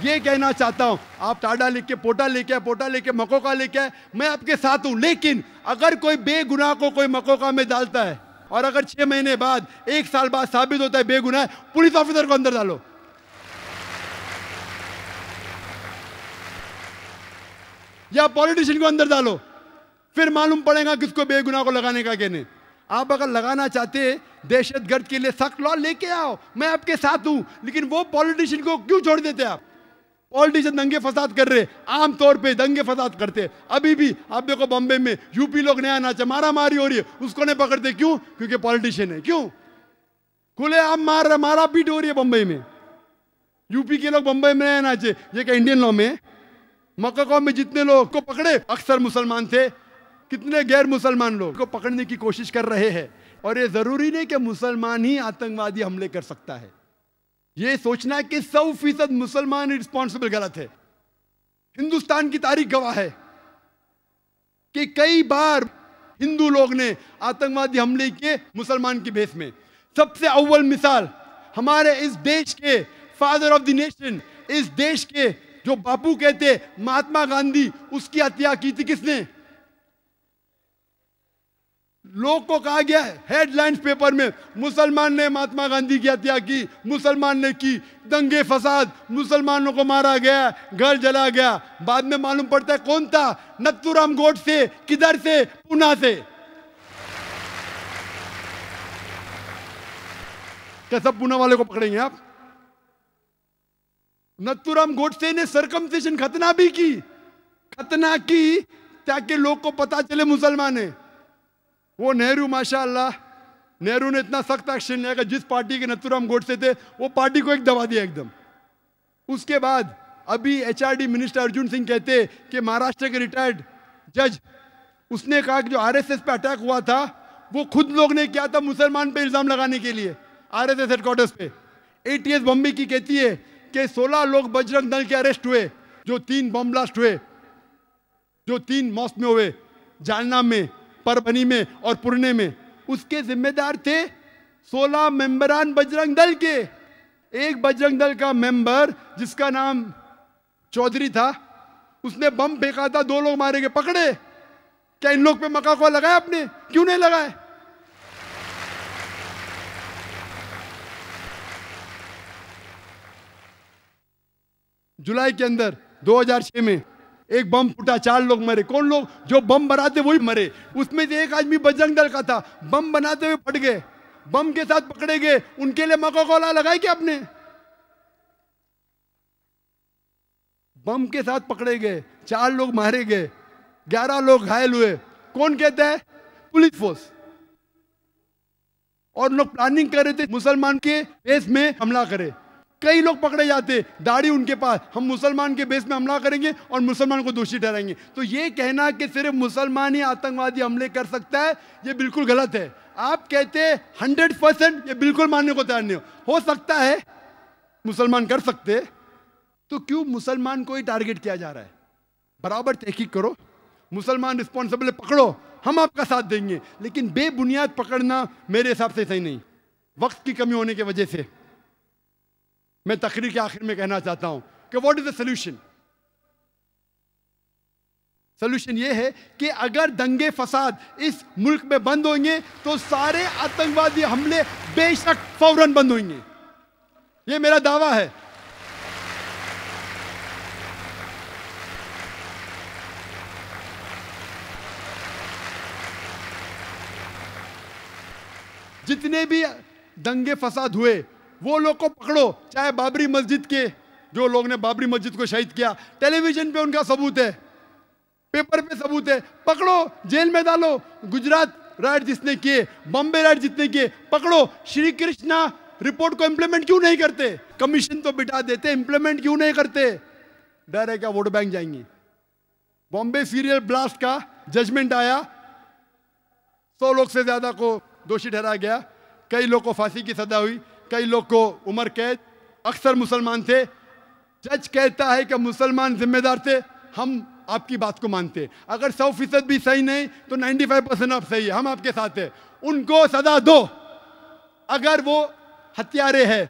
ये कहना चाहता हूं, आप टाडा लेके पोटा लेके मकोका लेके आए, मैं आपके साथ हूं। लेकिन अगर कोई बेगुनाह को कोई मकोका में डालता है और अगर 6 महीने बाद, 1 साल बाद साबित होता है बेगुनाह है, पुलिस ऑफिसर को अंदर डालो। या पॉलिटिशियन को अंदर डालो, फिर मालूम पड़ेगा किसको बेगुनाह को लगाने का कि नहीं। आप अगर लगाना चाहते हैं दहशतगर्द के लिए सख्त लॉ लेके आओ, मैं आपके साथ हूं, लेकिन वो पॉलिटिशियन को क्यों छोड़ देते आप? पॉलिटिशियन दंगे फसाद कर रहे, आमतौर पे दंगे फसाद करते। अभी भी आप देखो बॉम्बे में यूपी लोग नया नाचा, मारा मारी हो रही है, उसको नहीं पकड़ते, क्यों? क्योंकि पॉलिटिशियन है। क्यों? खुले आम मारा पीट हो रही है बंबई में, यूपी के लोग बंबई में नया नाचे। ये क्या इंडियन लॉ में? मक्का में जितने लोग को पकड़े अक्सर मुसलमान थे, कितने गैर मुसलमान लोग को पकड़ने की कोशिश कर रहे हैं। और ये जरूरी नहीं कि मुसलमान ही आतंकवादी हमले कर सकता है। ये सोचना कि 100% मुसलमान रिस्पॉन्सिबल गलत है। हिंदुस्तान की तारीख गवाह है कि कई बार हिंदू लोग ने आतंकवादी हमले किए मुसलमान की भेष में। सबसे अव्वल मिसाल हमारे इस देश के फादर ऑफ द नेशन, इस देश के जो बापू कहते महात्मा गांधी, उसकी हत्या की थी किसने? लोग को कहा गया हेडलाइंस पेपर में, मुसलमान ने महात्मा गांधी की हत्या की, मुसलमान ने की, दंगे फसाद, मुसलमानों को मारा गया, घर जला गया। बाद में मालूम पड़ता है कौन था? नथुराम गोडसे। किधर से? पूना से। क्या सब पूना वाले को पकड़ेंगे आप? नथुराम गोडसे ने सरकमसिशन खतना भी की, खतना की ताकि लोग को पता चले मुसलमान है। वो नेहरू माशाअल्लाह नेहरू ने इतना सख्त एक्शन लिया कि जिस पार्टी के नथुराम गोडसे थे वो पार्टी को एक दबा दिया एकदम। उसके बाद अभी एचआरडी मिनिस्टर अर्जुन सिंह कहते कि महाराष्ट्र के रिटायर्ड जज, उसने कहा कि जो आरएसएस पे अटैक हुआ था वो खुद लोग ने किया था मुसलमान पे इल्जाम लगाने के लिए आरएसएस हेडक्वार्टर्स पे। एटीएस बॉम्बे की कहती है कि 16 लोग बजरंग दल के अरेस्ट हुए, जो 3 बॉम्ब ब्लास्ट हुए, जो 3 मॉस्क में हुए, जालना में, परभनी में और पुणे में, उसके जिम्मेदार थे 16 मेंबरान बजरंग दल के। एक बजरंग दल का मेंबर जिसका नाम चौधरी था, उसने बम फेंका था, 2 लोग मारे गए, पकड़े। क्या इन लोग पे मक्का को लगाया आपने? क्यों नहीं लगाए? जुलाई के अंदर 2006 में एक बम फूटा, 4 लोग मरे। कौन लोग? जो बम बनाते वही मरे। उसमें से एक आदमी बजरंग दल का था, बम बनाते हुए फट गए, बम के साथ पकड़े गए। उनके लिए मक्का कोला लगाई क्या आपने? बम के साथ पकड़े गए, 4 लोग मारे गए, 11 लोग घायल हुए। कौन कहता है? Police force. और लोग प्लानिंग कर रहे थे मुसलमान के बेस में हमला करे। कई लोग पकड़े जाते, दाढ़ी उनके पास, हम मुसलमान के बेस में हमला करेंगे और मुसलमान को दोषी ठहराएंगे। तो ये कहना कि सिर्फ मुसलमान ही आतंकवादी हमले कर सकता है, ये बिल्कुल गलत है। आप कहते हैं 100%, ये बिल्कुल मानने को तैयार नहीं हो सकता है मुसलमान कर सकते, तो क्यों मुसलमान को ही टारगेट किया जा रहा है? बराबर तहकीक करो, मुसलमान रिस्पॉन्सिबल पकड़ो, हम आपका साथ देंगे। लेकिन बेबुनियाद पकड़ना मेरे हिसाब से सही नहीं। वक्त की कमी होने की वजह से मैं तकरीर के आखिर में कहना चाहता हूं कि what is the solution? Solution यह है कि अगर दंगे फसाद इस मुल्क में बंद होंगे तो सारे आतंकवादी हमले बेशक फौरन बंद होंगे। यह मेरा दावा है। जितने भी दंगे फसाद हुए वो लोग को पकड़ो, चाहे बाबरी मस्जिद के, जो लोग ने बाबरी मस्जिद को शहीद किया, टेलीविजन पे उनका सबूत है, पेपर पे सबूत है, पकड़ो, जेल में डालो। गुजरात राइट जिसने किए, बॉम्बे राइट जिसने किए, पकड़ो। श्री कृष्णा रिपोर्ट को इंप्लीमेंट क्यों नहीं करते? कमीशन तो बिठा देते, इंप्लीमेंट क्यों नहीं करते? डर है क्या वोट बैंक जाएंगे? बॉम्बे सीरियल ब्लास्ट का जजमेंट आया, 100 लोग से ज्यादा को दोषी ठहराया गया, कई लोग को फांसी की सजा हुई, कई लोग को उम्र कैद, अक्सर मुसलमान थे। जज कहता है कि मुसलमान जिम्मेदार थे, हम आपकी बात को मानते। अगर 100% भी सही नहीं तो 95% आप सही है, हम आपके साथ हैं। उनको सजा दो अगर वो हत्यारे हैं।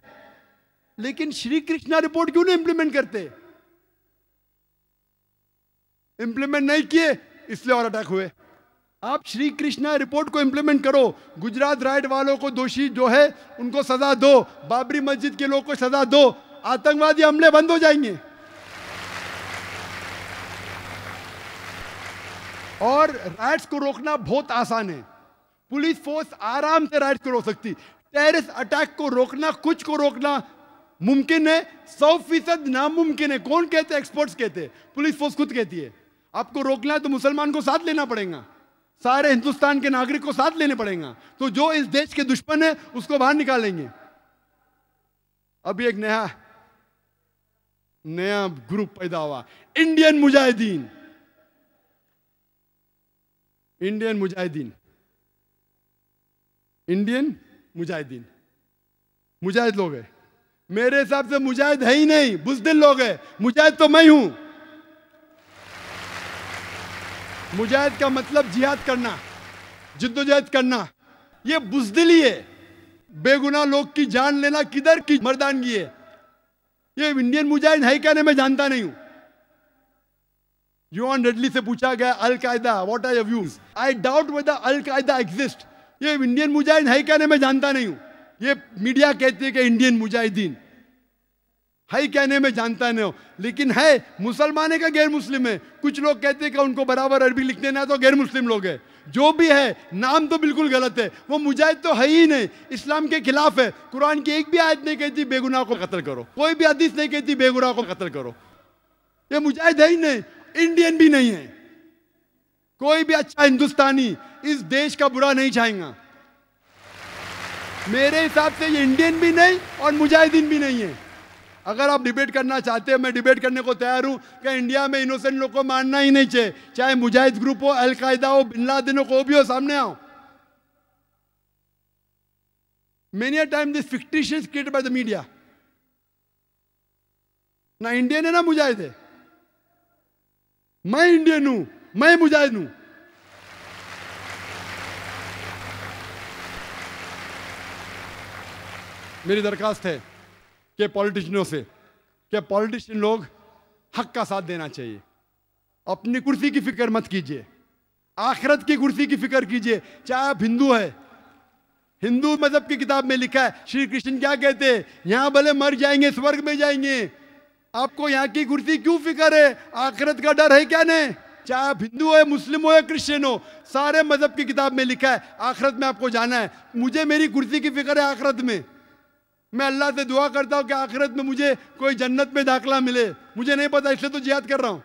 लेकिन श्री कृष्णा रिपोर्ट क्यों नहीं इंप्लीमेंट करते? इंप्लीमेंट नहीं किए इसलिए और अटैक हुए। आप श्री कृष्णा रिपोर्ट को इंप्लीमेंट करो, गुजरात राइट वालों को दोषी जो है उनको सजा दो, बाबरी मस्जिद के लोगों को सजा दो, आतंकवादी हमले बंद हो जाएंगे। और राइट्स को रोकना बहुत आसान है, पुलिस फोर्स आराम से राइट्स को रोक सकती। टेररिस्ट अटैक को रोकना, कुछ को रोकना मुमकिन है, 100% नामुमकिन है। कौन कहते? एक्सपर्ट्स कहते, पुलिस फोर्स खुद कहती है। आपको रोकना है तो मुसलमान को साथ लेना पड़ेगा, सारे हिंदुस्तान के नागरिक को साथ लेने पड़ेगा। तो जो इस देश के दुश्मन है उसको बाहर निकालेंगे। अभी एक नया ग्रुप पैदा हुआ, Indian Mujahideen. Indian Mujahideen, Indian Mujahideen, मुजाहिद लोग हैं। मेरे हिसाब से मुजाहिद है ही नहीं, बुज़दिल लोग हैं। मुजाहिद तो मैं हूं। मुजाहिद का मतलब जिहाद करना, जिद्दोजहद करना, ये बुज़दिली है। बेगुनाह लोग की जान लेना किधर की मर्दानगी है? ये इंडियन मुजाहिद है कहने मैं जानता नहीं हूं। यूआन रेडली से पूछा गया al Qaeda what are your views, I doubt whether al Qaeda exist. ये इंडियन मुजाहिद है कहने मैं जानता नहीं हूं। ये मीडिया कहती है कि इंडियन मुजाहिदीन है, कहने में जानता नहीं हो, लेकिन है। मुसलमान है का गैर मुस्लिम है? कुछ लोग कहते हैं कि उनको बराबर अरबी लिखने ना, तो गैर मुस्लिम लोग है। जो भी है, नाम तो बिल्कुल गलत है। वो मुजाहिद तो है ही नहीं, इस्लाम के खिलाफ है। कुरान की एक भी आयत नहीं कहती बेगुनाह को कत्ल करो, कोई भी हदीस नहीं कहती बेगुनाह को कत्ल करो। ये मुजाहिद है ही नहीं, इंडियन भी नहीं है। कोई भी अच्छा हिंदुस्तानी इस देश का बुरा नहीं चाहेगा। मेरे हिसाब से ये इंडियन भी नहीं और मुजाहिदीन भी नहीं है। अगर आप डिबेट करना चाहते हो, मैं डिबेट करने को तैयार हूं कि इंडिया में इनोसेंट लोग को मारना ही नहीं चाहिए, चाहे मुजाहिद ग्रुप हो, अल-कायदा हो, बिन लादेन हो, कोई भी हो, सामने आओ। Many a time this fictitious created by the media. ना इंडियन है ना मुजाहिद है। मैं इंडियन हूं, मैं मुजाहिद हूं। मेरी दरखास्त है कि पॉलिटिशियनों से कि पॉलिटिशियन लोग हक का साथ देना चाहिए। अपनी कुर्सी की फिक्र मत कीजिए, आखिरत की कुर्सी की फिक्र कीजिए। चाहे आप हिंदू है, हिंदू मजहब की किताब में लिखा है, श्री कृष्ण क्या कहते हैं, यहां भले मर जाएंगे स्वर्ग में जाएंगे, आपको यहां की कुर्सी क्यों फिक्र है, आखिरत का डर है क्या नहीं। चाहे आप हिंदू हो, मुस्लिम हो या क्रिश्चियन हो, सारे मजहब की किताब में लिखा है आखिरत में आपको जाना है। मुझे मेरी कुर्सी की फिक्र है आखिरत में। मैं अल्लाह से दुआ करता हूं कि आखिरत में मुझे कोई जन्नत में दाखिला मिले, मुझे नहीं पता, इसलिए तो जिहाद कर रहा हूं।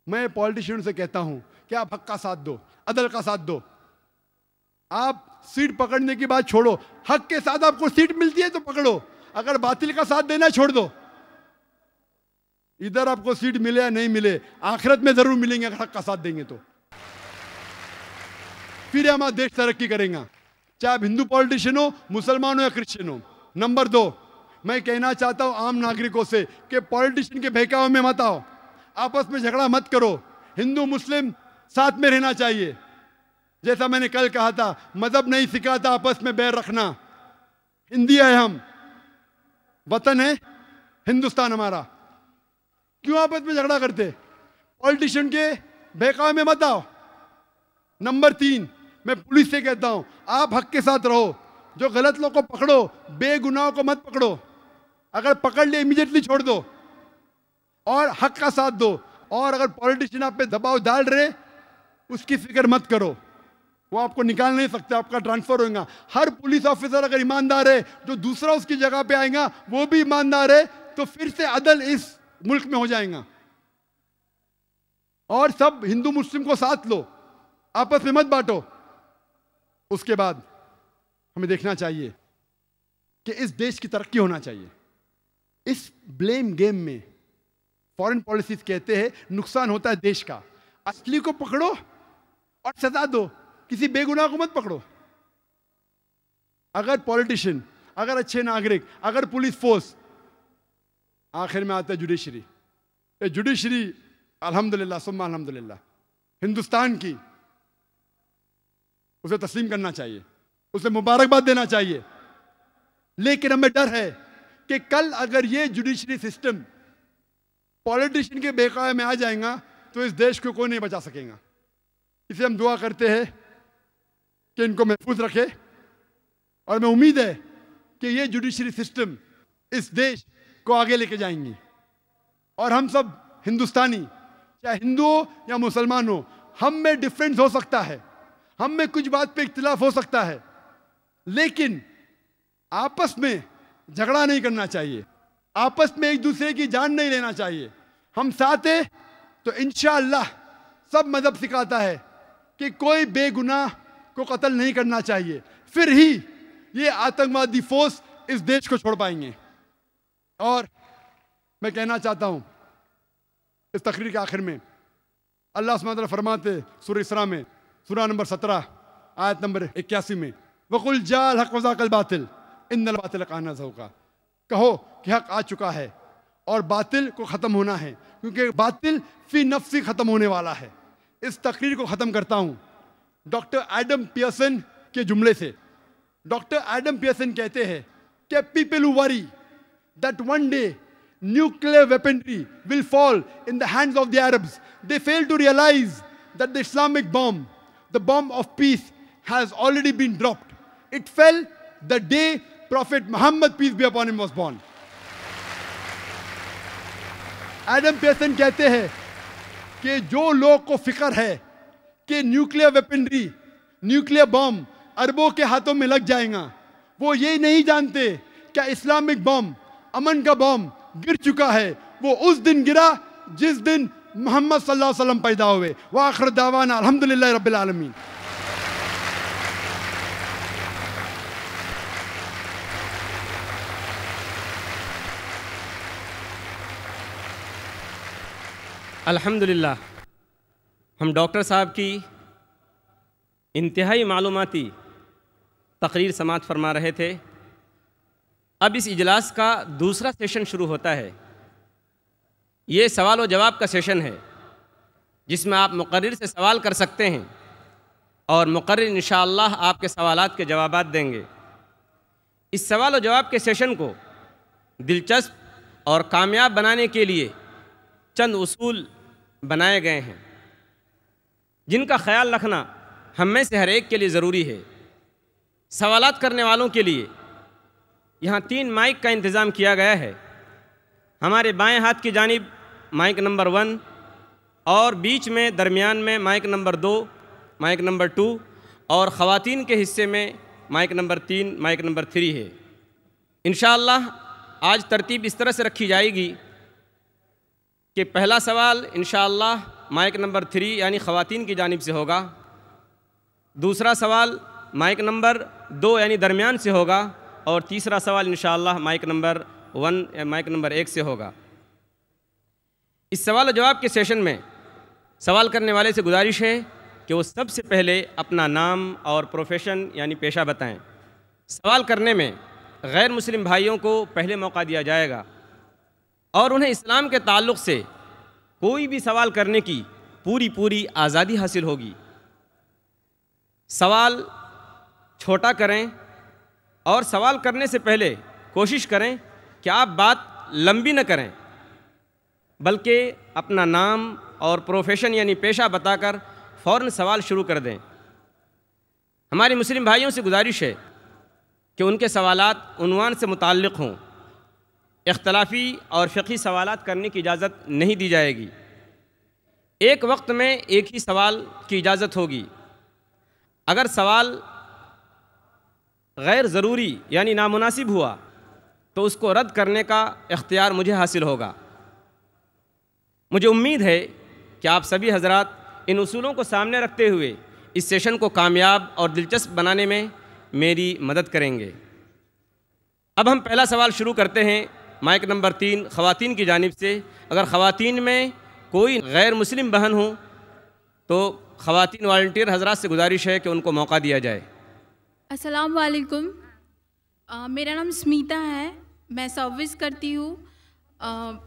मैं पॉलिटिशियन से कहता हूं कि आप हक का साथ दो, अदल का साथ दो। आप सीट पकड़ने की बात छोड़ो, हक के साथ आपको सीट मिलती है तो पकड़ो, अगर बातिल का साथ देना छोड़ दो। इधर आपको सीट मिले या नहीं मिले, आखिरत में जरूर मिलेंगे अगर हक का साथ देंगे तो, फिर हमारा देश तरक्की करेगा। चाहे आप हिंदू पॉलिटिशियन हो, मुसलमान हो या क्रिश्चियन हो। नंबर 2, मैं कहना चाहता हूं आम नागरिकों से कि पॉलिटिशियन के बहकावे में मत आओ, आपस में झगड़ा मत करो। हिंदू मुस्लिम साथ में रहना चाहिए। जैसा मैंने कल कहा था, मजहब नहीं सिखाता आपस में बैर रखना। हिंदी है, हम वतन है हिंदुस्तान हमारा, क्यों आपस में झगड़ा करते। पॉलिटिशियन के बहकावे में मत आओ। नंबर 3, मैं पुलिस से कहता हूं आप हक के साथ रहो, जो गलत लोग को पकड़ो, बेगुनाहों को मत पकड़ो, अगर पकड़ लिए इमीडिएटली छोड़ दो और हक का साथ दो। और अगर पॉलिटिशियन आप पे दबाव डाल रहे, उसकी फिक्र मत करो, वो आपको निकाल नहीं सकते, आपका ट्रांसफर होगा। हर पुलिस ऑफिसर अगर ईमानदार है, जो दूसरा उसकी जगह पे आएगा वो भी ईमानदार है, तो फिर से अदल इस मुल्क में हो जाएगा। और सब हिंदू मुस्लिम को साथ लो, आपस में मत बांटो। उसके बाद हमें देखना चाहिए कि इस देश की तरक्की होना चाहिए। इस ब्लेम गेम में फॉरेन पॉलिसीज कहते हैं नुकसान होता है देश का। असली को पकड़ो और सजा दो, किसी बेगुनाह को मत पकड़ो। अगर पॉलिटिशियन, अगर अच्छे नागरिक, अगर पुलिस फोर्स, आखिर में आता है जुडिशरी। जुडिशरी अल्हम्दुलिल्लाह सुम्मा अल्हम्दुलिल्लाह हिंदुस्तान की, उसे तस्लीम करना चाहिए, उसे मुबारकबाद देना चाहिए। लेकिन हमें डर है कि कल अगर ये जुडिशरी सिस्टम पॉलिटिशियन के बहकावे में आ जाएगा तो इस देश को कोई नहीं बचा सकेगा। इसे हम दुआ करते हैं कि इनको महफूज रखे, और मैं उम्मीद है कि ये जुडिशरी सिस्टम इस देश को आगे लेके जाएंगी। और हम सब हिंदुस्तानी, चाहे हिंदू हो या मुसलमान हो, हम में डिफरेंस हो सकता है, हम में कुछ बात पे इख्तिलाफ हो सकता है, लेकिन आपस में झगड़ा नहीं करना चाहिए, आपस में एक दूसरे की जान नहीं लेना चाहिए। हम साथ हैं तो इंशाअल्लाह सब मजहब सिखाता है कि कोई बेगुनाह को कत्ल नहीं करना चाहिए, फिर ही ये आतंकवादी फोर्स इस देश को छोड़ पाएंगे। और मैं कहना चाहता हूं इस तकरीर के आखिर में, अल्लाह सुब्हानहू व तआला फरमाते सूरह इसरा में, सूरह नंबर 17 आयत नंबर 81 में, वकुल जाल हक वज़ाकल बातिल इन्नल बातिल काना ज़हूक़ा, कहो कि हक आ चुका है और बातिल को ख़त्म होना है, क्योंकि बातिल फी नफ्सी ख़त्म होने वाला है। इस तकरीर को ख़त्म करता हूँ डॉक्टर एडम पियर्सन के जुमले से। डॉक्टर एडम पियर्सन कहते हैं कि people who worry that one day nuclear weaponry will fall in the hands of the Arabs, they fail to realize that the Islamic bomb, the bomb of peace, has already been dropped. It fell the day Prophet Muhammad, peace be upon him, was born. Adam Pearson कहते हैं कि जो लोग को फिक्र है कि nuclear weaponry, nuclear bomb अरबों के हाथों में लग जाएगा, वो ये नहीं जानते क्या इस्लामिक बॉम्ब, अमन का बॉम्ब गिर चुका है। वो उस दिन गिरा जिस दिन मोहम्मद सल्लल्लाहु अलैहि वसल्लम पैदा हुए। व आखिर दावाना अल्हम्दुलिल्लाहि रब्बिल आलमीन। अल्हम्दुलिल्लाह, हम डॉक्टर साहब की इंतहाई मालूमाती तकरीर समाअत फरमा रहे थे। अब इस इजलास का दूसरा सेशन शुरू होता है। ये सवाल व जवाब का सेशन है जिसमें आप मुक़र्रिर से सवाल कर सकते हैं और मुक़र्रिर इंशाअल्लाह आपके सवालात के जवाबात देंगे। इस सवाल व जवाब के सेशन को दिलचस्प और कामयाब बनाने के लिए चंद उसूल बनाए गए हैं जिनका ख्याल रखना हम में से हर एक के लिए ज़रूरी है। सवालात करने वालों के लिए यहाँ 3 माइक का इंतज़ाम किया गया है। हमारे बाएं हाथ की जानिब माइक नंबर 1 और बीच में दरमियान में माइक नंबर 2, माइक नंबर 2 और ख़वातीन के हिस्से में माइक नंबर 3, माइक नंबर 3 है। इंशाअल्लाह आज तरतीब इस तरह से रखी जाएगी कि पहला सवाल इंशाअल्लाह माइक नंबर 3 यानी ख़वातीन की जानिब से होगा। दूसरा सवाल माइक नंबर 2 यानी दरमियान से होगा और तीसरा सवाल इंशाअल्लाह माइक नंबर 1 या माइक नंबर 1 से होगा। इस सवाल और जवाब के सेशन में सवाल करने वाले से गुजारिश है कि वो सबसे पहले अपना नाम और प्रोफेशन यानी पेशा बताएं। सवाल करने में गैर मुस्लिम भाइयों को पहले मौका दिया जाएगा और उन्हें इस्लाम के ताल्लुक़ से कोई भी सवाल करने की पूरी आज़ादी हासिल होगी। सवाल छोटा करें और सवाल करने से पहले कोशिश करें कि आप बात लंबी न करें, बल्कि अपना नाम और प्रोफेशन यानी पेशा बताकर फ़ौरन सवाल शुरू कर दें। हमारे मुस्लिम भाइयों से गुजारिश है कि उनके सवालात उन्वान से मुताल्लिक़ हों। इख्तलाफी और फ़िक़ही सवालात करने की इजाज़त नहीं दी जाएगी। एक वक्त में एक ही सवाल की इजाज़त होगी। अगर सवाल गैर ज़रूरी यानी नामुनासिब हुआ तो उसको रद्द करने का इख्तियार मुझे हासिल होगा। मुझे उम्मीद है कि आप सभी हज़रात इन उसूलों को सामने रखते हुए इस सेशन को कामयाब और दिलचस्प बनाने में मेरी मदद करेंगे। अब हम पहला सवाल शुरू करते हैं माइक नंबर 3 ख़वातीन की जानिब से। अगर ख़वातीन में कोई गैर मुस्लिम बहन हो तो ख़वातीन वॉलंटियर हज़रात से गुजारिश है कि उनको मौका दिया जाए। अस्सलाम वालेकुम, मेरा नाम स्मिता है, मैं सर्विस करती हूँ।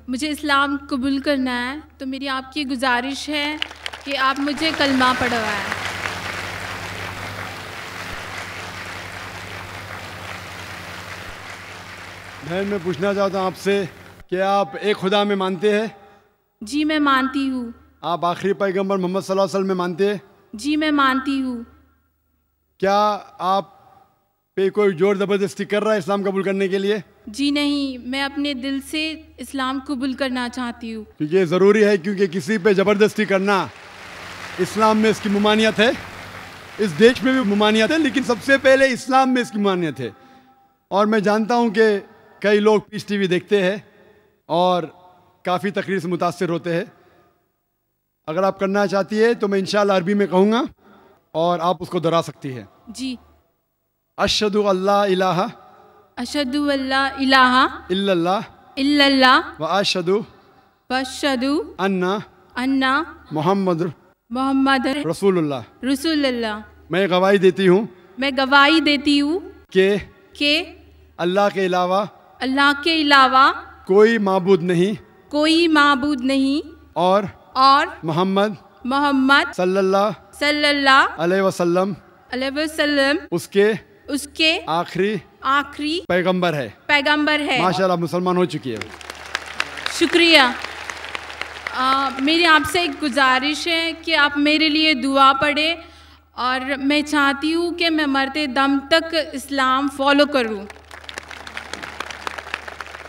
मुझे इस्लाम कबूल करना है, तो मेरी आपकी गुजारिश है कि आप मुझे कलमा पढ़वाएं। बहन, मैं पूछना चाहता हूँ आपसे कि आप एक खुदा में मानते हैं? जी मैं मानती हूँ। आप आखिरी पैगंबर मोहम्मद सल्लल्लाहु अलैहि वसल्लम में मानते हैं? जी मैं मानती हूँ। क्या आप पे कोई जोर ज़बरदस्ती कर रहा है इस्लाम कबूल करने के लिए? जी नहीं, मैं अपने दिल से इस्लाम कबूल करना चाहती हूँ। क्योंकि ये ज़रूरी है, क्योंकि किसी पे ज़बरदस्ती करना इस्लाम में इसकी ममानियत है। इस देश में भी ममानियत है, लेकिन सबसे पहले इस्लाम में इसकी ममानियत है। और मैं जानता हूँ कि कई लोग पीस टीवी देखते हैं और काफ़ी तकरीर से मुतासिर होते हैं। अगर आप करना चाहती है तो मैं इंशाअल्लाह अरबी में कहूँगा और आप उसको दोहरा सकती है। जी। अशहदु अल्ला इलाहा अशहदु अल्ला इलाहा इल्लल्लाह इल्लल्लाह व अशहदु अन्ना मोहम्मद रसूलुल्लाह। मैं गवाही देती हूँ कि अल्लाह के अलावा कोई माबूद नहीं और मोहम्मद सल्लल्लाहु अलैहि वसल्लम उसके आखिरी पैगंबर है। माशाल्लाह, मुसलमान हो चुकी है। शुक्रिया। मेरी आपसे एक गुजारिश है कि आप मेरे लिए दुआ पढ़ें और मैं चाहती हूँ कि मैं मरते दम तक इस्लाम फॉलो करूँ।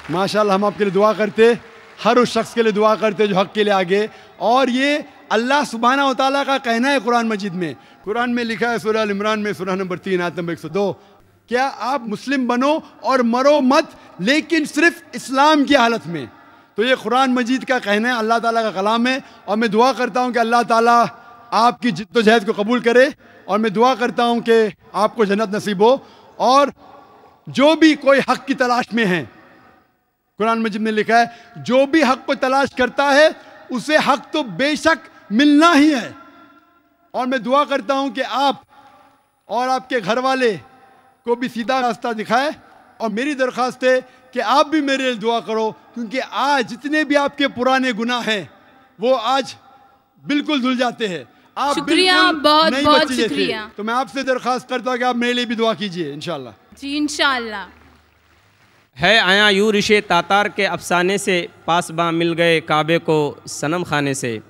माशाल्लाह, हम आपके लिए दुआ करते, हर उस शख्स के लिए दुआ करते जो हक के लिए आगे। और ये अल्लाह सुब्हानहू व तआला का कहना है कुरान मजीद में। कुरान में लिखा है सूरह अल इमरान में सूरह नंबर 3 आयत नंबर 102, क्या आप मुस्लिम बनो और मरो मत, लेकिन सिर्फ इस्लाम की हालत में। तो ये कुरान मजीद का कहना है, अल्लाह ताला का कलाम है। और मैं दुआ करता हूँ कि अल्लाह ताला आपकी जिद्दोजहद को कबूल करे और मैं दुआ करता हूँ कि आपको जन्नत नसीब हो। और जो भी कोई हक की तलाश में है, कुरान मजीद में लिखा है जो भी हक को तलाश करता है उसे हक तो बेशक मिलना ही है। और मैं दुआ करता हूं कि आप और आपके घर वाले को भी सीधा रास्ता दिखाए। और मेरी दरख्वास्त है कि आप भी मेरे लिए दुआ करो, क्योंकि आज जितने भी आपके पुराने गुनाह हैं वो आज बिल्कुल धुल जाते हैं। आप शुक्रिया, बिल्कुल बहुत नई बहुत बच्ची जैसे। शुक्रिया। तो मैं आपसे दरख्वास्त करता हूँ कि आप मेरे लिए भी दुआ कीजिए इंशाल्लाह। जी इंशाल्लाह। है आया यूं रिशे तातार के अफसाने से, पासबां मिल गए काबे को सनम खाने से।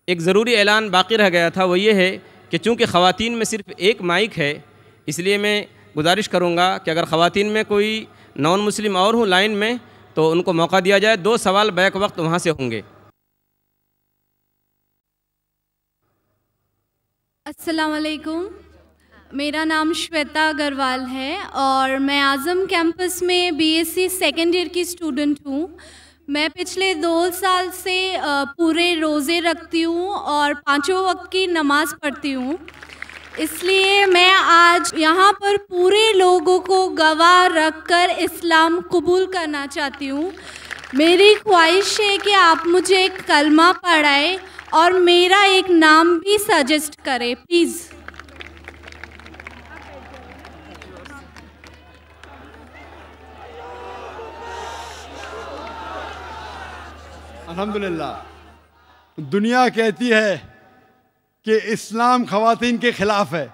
एक ज़रूरी ऐलान बाकी रह गया था, वो ये है कि चूँकि ख़वातीन में सिर्फ़ एक माइक है, इसलिए मैं गुजारिश करूँगा कि अगर ख़वातीन में कोई नॉन मुस्लिम और हूँ लाइन में तो उनको मौका दिया जाए। 2 सवाल बैक वक्त वहाँ से होंगे। अस्सलाम वालेकुम, मेरा नाम श्वेता अग्रवाल है और मैं आज़म कैंपस में बीएससी सेकेंड ईयर की स्टूडेंट हूँ। मैं पिछले 2 साल से पूरे रोज़े रखती हूँ और 5 वक्त की नमाज़ पढ़ती हूँ। इसलिए मैं आज यहाँ पर पूरे लोगों को गवाह रखकर इस्लाम कबूल करना चाहती हूँ। मेरी ख्वाहिश है कि आप मुझे एक कलमा पढ़ाएं और मेरा एक नाम भी सजेस्ट करें प्लीज़। अल्हम्दुलिल्लाह। दुनिया कहती है कि इस्लाम ख़वातीन के ख़िलाफ़ है।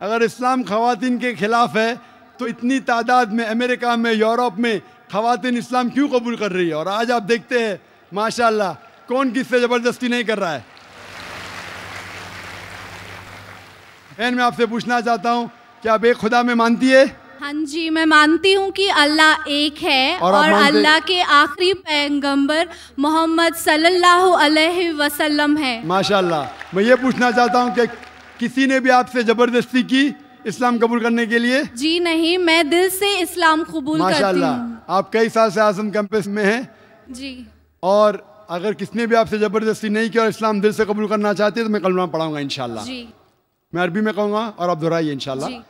अगर इस्लाम ख़वातीन के ख़िलाफ़ है तो इतनी तादाद में अमेरिका में, यूरोप में ख़वातीन इस्लाम क्यों कबूल कर रही है? और आज आप देखते हैं माशाअल्लाह कौन किससे ज़बरदस्ती नहीं कर रहा है। बहन, मैं आपसे पूछना चाहता हूँ कि आप एक खुदा में मानती है? हाँ जी, मैं मानती हूँ कि अल्लाह एक है और अल्लाह के आखिरी पैगंबर मोहम्मद सल्लल्लाहु अलैहि वसल्लम है। माशाअल्लाह। मैं ये पूछना चाहता हूँ कि किसी ने भी आपसे ज़बरदस्ती की इस्लाम कबूल करने के लिए? जी नहीं, मैं दिल से इस्लाम कबूल करती माशाअल्लाह। हूँ। आप कई साल से आज़म कैंपस में हैं जी। और अगर किसने भी आपसे ज़बरदस्ती नहीं किया और इस्लाम दिल से कबूल करना चाहते हैं तो मैं कलमा पढ़ाऊंगा इंशाल्लाह। जी। मैं अरबी में कहूँगा और आप दोहराइए इंशाल्लाह। जी।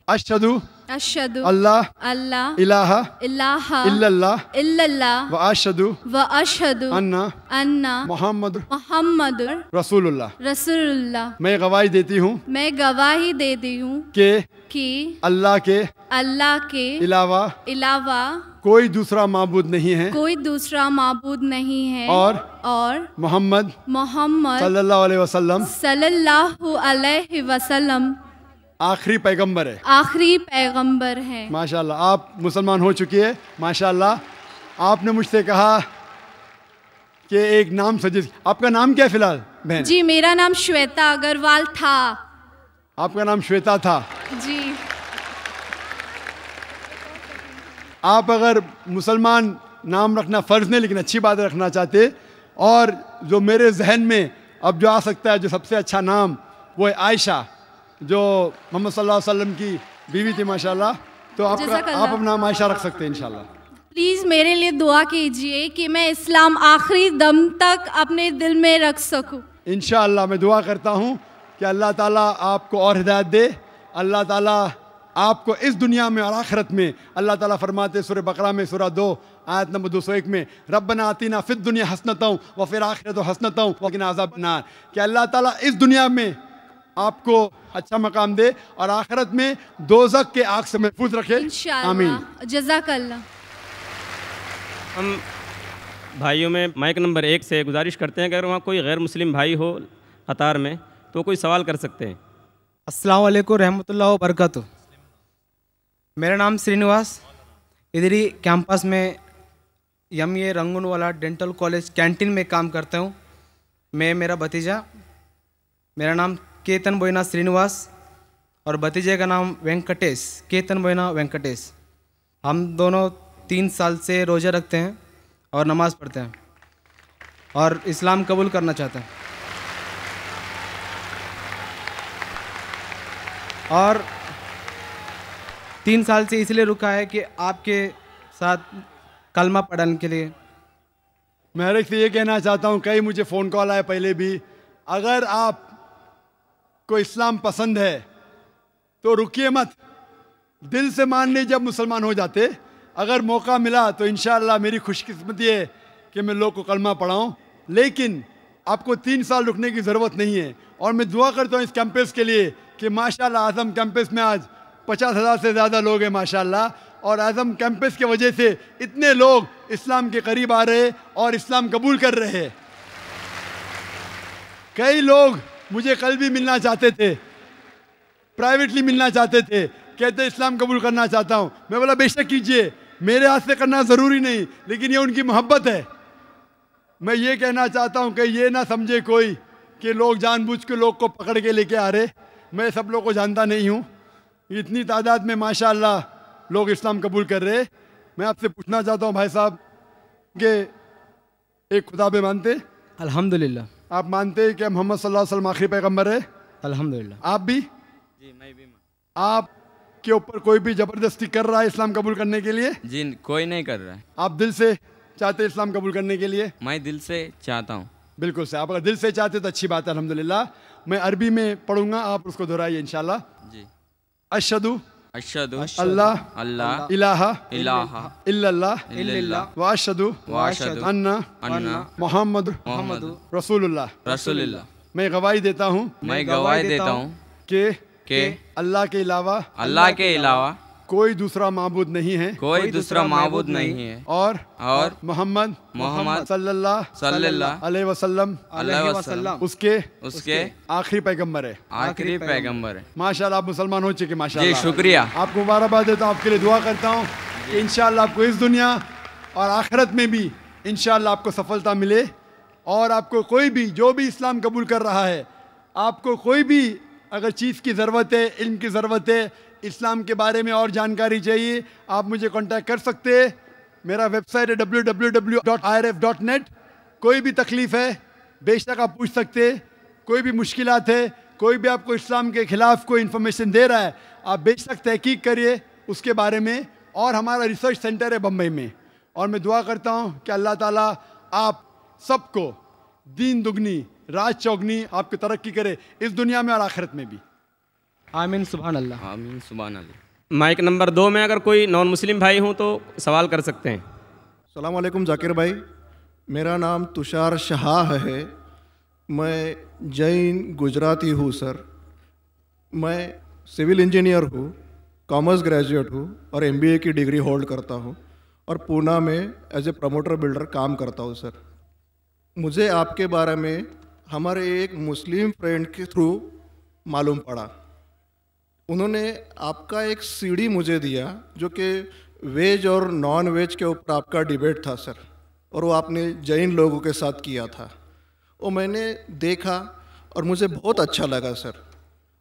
अशहदु अशहदु अल्लाह अल्लाह इलाहा इलाहा इल्लल्लाह इल्लल्लाह व अशहदु व अशहदु अन्ना अन्ना मोहम्मद मोहम्मदुर रसूलुल्लाह। रसूलुल्लाह। मैं गवाही देती हूँ मैं गवाही देती हूँ कि अल्लाह के अलावा कोई दूसरा माबूद नहीं है कोई दूसरा माबूद नहीं है और मोहम्मद सल्लल्लाहु अलैहि वसल्लम आखिरी पैगंबर है। आखिरी पैगंबर है। माशाल्लाह, आप मुसलमान हो चुकी है। माशाल्लाह। आपने मुझसे कहा कि एक नाम सजेस्ट। आपका नाम क्या है फिलहाल बहन? जी, मेरा नाम श्वेता अग्रवाल था। आपका नाम श्वेता था? जी। आप अगर मुसलमान नाम रखना फ़र्ज़ नहीं लेकिन अच्छी बात रखना चाहते, और जो मेरे जहन में अब जो आ सकता है जो सबसे अच्छा नाम वो है आयशा, जो मोहम्मद सल्लल्लाहु अलैहि वसल्लम की बीवी थी माशाल्लाह। तो आप अपना नाम आयशा रख सकते हैं इंशाल्लाह। प्लीज़ मेरे लिए दुआ कीजिए कि मैं इस्लाम आखिरी दम तक अपने दिल में रख सकूं। इंशाल्लाह मैं दुआ करता हूँ कि अल्लाह ताला आपको और हिदायत दे। अल्लाह ताला आपको इस दुनिया में और आखिरत में, अल्लाह ताला फरमाते सूरह बकरा में सूरह 2 आयत नंबर 201 में, रब्बना आतिना फिद दुनिया हसनतों व फिर आखिरत हसनतों वक़िना अज़ाबन नार, कि अल्लाह ताला इस दुनिया में आपको अच्छा मकाम दे और आखिरत में दोज़ख के आग से महफूज रखे। इंशाअल्लाह। जज़ाकल्लाह। हम भाइयों में माइक नंबर 1 से गुजारिश करते हैं कि अगर वहाँ कोई गैर मुस्लिम भाई हो कतार में तो कोई सवाल कर सकते हैं। अस्सलाम वालेकुम रहमतुल्लाहि व बरकातुहू। मेरा नाम श्रीनिवास, इधर ही कैंपस में MA Rangoonwala dental college canteen में काम करता हूँ। मैं, मेरा भतीजा, मेरा नाम केतन बोइना श्रीनिवास और भतीजे का नाम वेंकटेश, केतन बोइना वेंकटेश। हम दोनों 3 साल से रोज़ा रखते हैं और नमाज़ पढ़ते हैं और इस्लाम कबूल करना चाहते हैं। और 3 साल से इसलिए रुका है कि आपके साथ कलमा पढ़ने के लिए। मैं हर एक से ये कहना चाहता हूँ, कई मुझे फ़ोन कॉल आए पहले भी, अगर आप को इस्लाम पसंद है तो रुकिए मत, दिल से मान लीजिए। जब मुसलमान हो जाते, अगर मौका मिला तो इंशाअल्लाह मेरी खुशकिस्मती है कि मैं लोग को कलमा पढ़ाऊँ लेकिन आपको 3 साल रुकने की ज़रूरत नहीं है। और मैं दुआ करता हूँ इस कैंपस के लिए कि माशाल्लाह आज़म कैंपस में आज 50,000 से ज़्यादा लोग हैं माशाल्लाह, और आज़म कैंपस की वजह से इतने लोग इस्लाम के करीब आ रहे और इस्लाम कबूल कर रहे हैं। कई लोग मुझे कल भी मिलना चाहते थे, प्राइवेटली मिलना चाहते थे, कहते इस्लाम कबूल करना चाहता हूँ। मैं बोला बेशक कीजिए, मेरे हाथ से करना ज़रूरी नहीं, लेकिन ये उनकी मोहब्बत है। मैं ये कहना चाहता हूँ कि ये ना समझे कोई कि लोग जानबूझ के लोग को पकड़ के लेके आ रहे। मैं सब लोग को जानता नहीं हूँ, इतनी तादाद में माशाल्लाह लोग इस्लाम कबूल कर रहे। मैं आपसे पूछना चाहता हूँ भाई साहब कि एक खुदा पे मानते? अल्हम्दुलिल्लाह। आप मानते हैं कि मोहम्मद सल्लल्लाहु अलैहि वसल्लम आखिरी पैगंबर है? अल्हम्दुलिल्लाह। आप भी? जी मैं भी। आप के ऊपर कोई भी जबरदस्ती कर रहा है इस्लाम कबूल करने के लिए? जी कोई नहीं कर रहा है। आप दिल से चाहते हैं इस्लाम कबूल करने के लिए? मैं दिल से चाहता हूँ। बिल्कुल से, आप अगर दिल से चाहते तो अच्छी बात है, अल्हम्दुलिल्लाह। मैं अरबी में पढ़ूंगा, आप उसको दोहराइए इंशाल्लाह। जी। अशहदु अशहदु अल्लाह अल्लाह इलाहा इलाहा इल्लल्लाह इल्लल्लाह व अशहदु अन्ना अन्ना मोहम्मद मोहम्मद रसूलुल्लाह। रसूलुल्लाह। मैं गवाही देता हूँ मैं गवाही देता हूँ कि अल्लाह के अलावा कोई दूसरा माबूद नहीं है, कोई दूसरा माबूद नहीं है, और मोहम्मद सल्लल्लाहु अलैहि वसल्लम उसके आखिरी पैगंबर है। आखिरी पैगंबर है। माशाल्लाह आप मुसलमान हो चुके माशाल्लाह। जी शुक्रिया। आपको मुबारकबाद देता हूँ, आपके लिए दुआ करता हूँ कि इंशाल्लाह आपको इस दुनिया और आखिरत में भी इंशाल्लाह आपको सफलता मिले। और आपको कोई भी जो भी इस्लाम कबूल कर रहा है, आपको कोई भी अगर चीज़ की ज़रूरत है, इल्म की ज़रूरत है, इस्लाम के बारे में और जानकारी चाहिए, आप मुझे कांटेक्ट कर सकते हैं। मेरा वेबसाइट है www.irf.net। कोई भी तकलीफ़ है बेशक आप पूछ सकते हैं, कोई भी मुश्किलात है, कोई भी आपको इस्लाम के ख़िलाफ़ कोई इन्फॉर्मेशन दे रहा है, आप बेशक तहकीक करिए उसके बारे में। और हमारा रिसर्च सेंटर है बम्बई में, और मैं दुआ करता हूँ कि अल्लाह ताला आप सबको दीन दुगनी राज चौगनी आपकी तरक्की करे, इस दुनिया में और आखिरत में भी। आमीन सुभान अल्लाह। आमीन सुभान अल्लाह। माइक नंबर 2 में अगर कोई नॉन मुस्लिम भाई हों तो सवाल कर सकते हैं। अस्सलाम वालेकुम जाकिर भाई, मेरा नाम तुषार शाह है, मैं जैन गुजराती हूँ सर। मैं सिविल इंजीनियर हूँ, कॉमर्स ग्रेजुएट हूँ और MBA की डिग्री होल्ड करता हूँ, और पूना में एज ए प्रमोटर बिल्डर काम करता हूँ सर। मुझे आपके बारे में हमारे एक मुस्लिम फ्रेंड के थ्रू मालूम पड़ा। उन्होंने आपका एक CD मुझे दिया जो कि वेज और नॉन वेज के ऊपर आपका डिबेट था सर, और वो आपने जैन लोगों के साथ किया था। वो मैंने देखा और मुझे बहुत अच्छा लगा सर,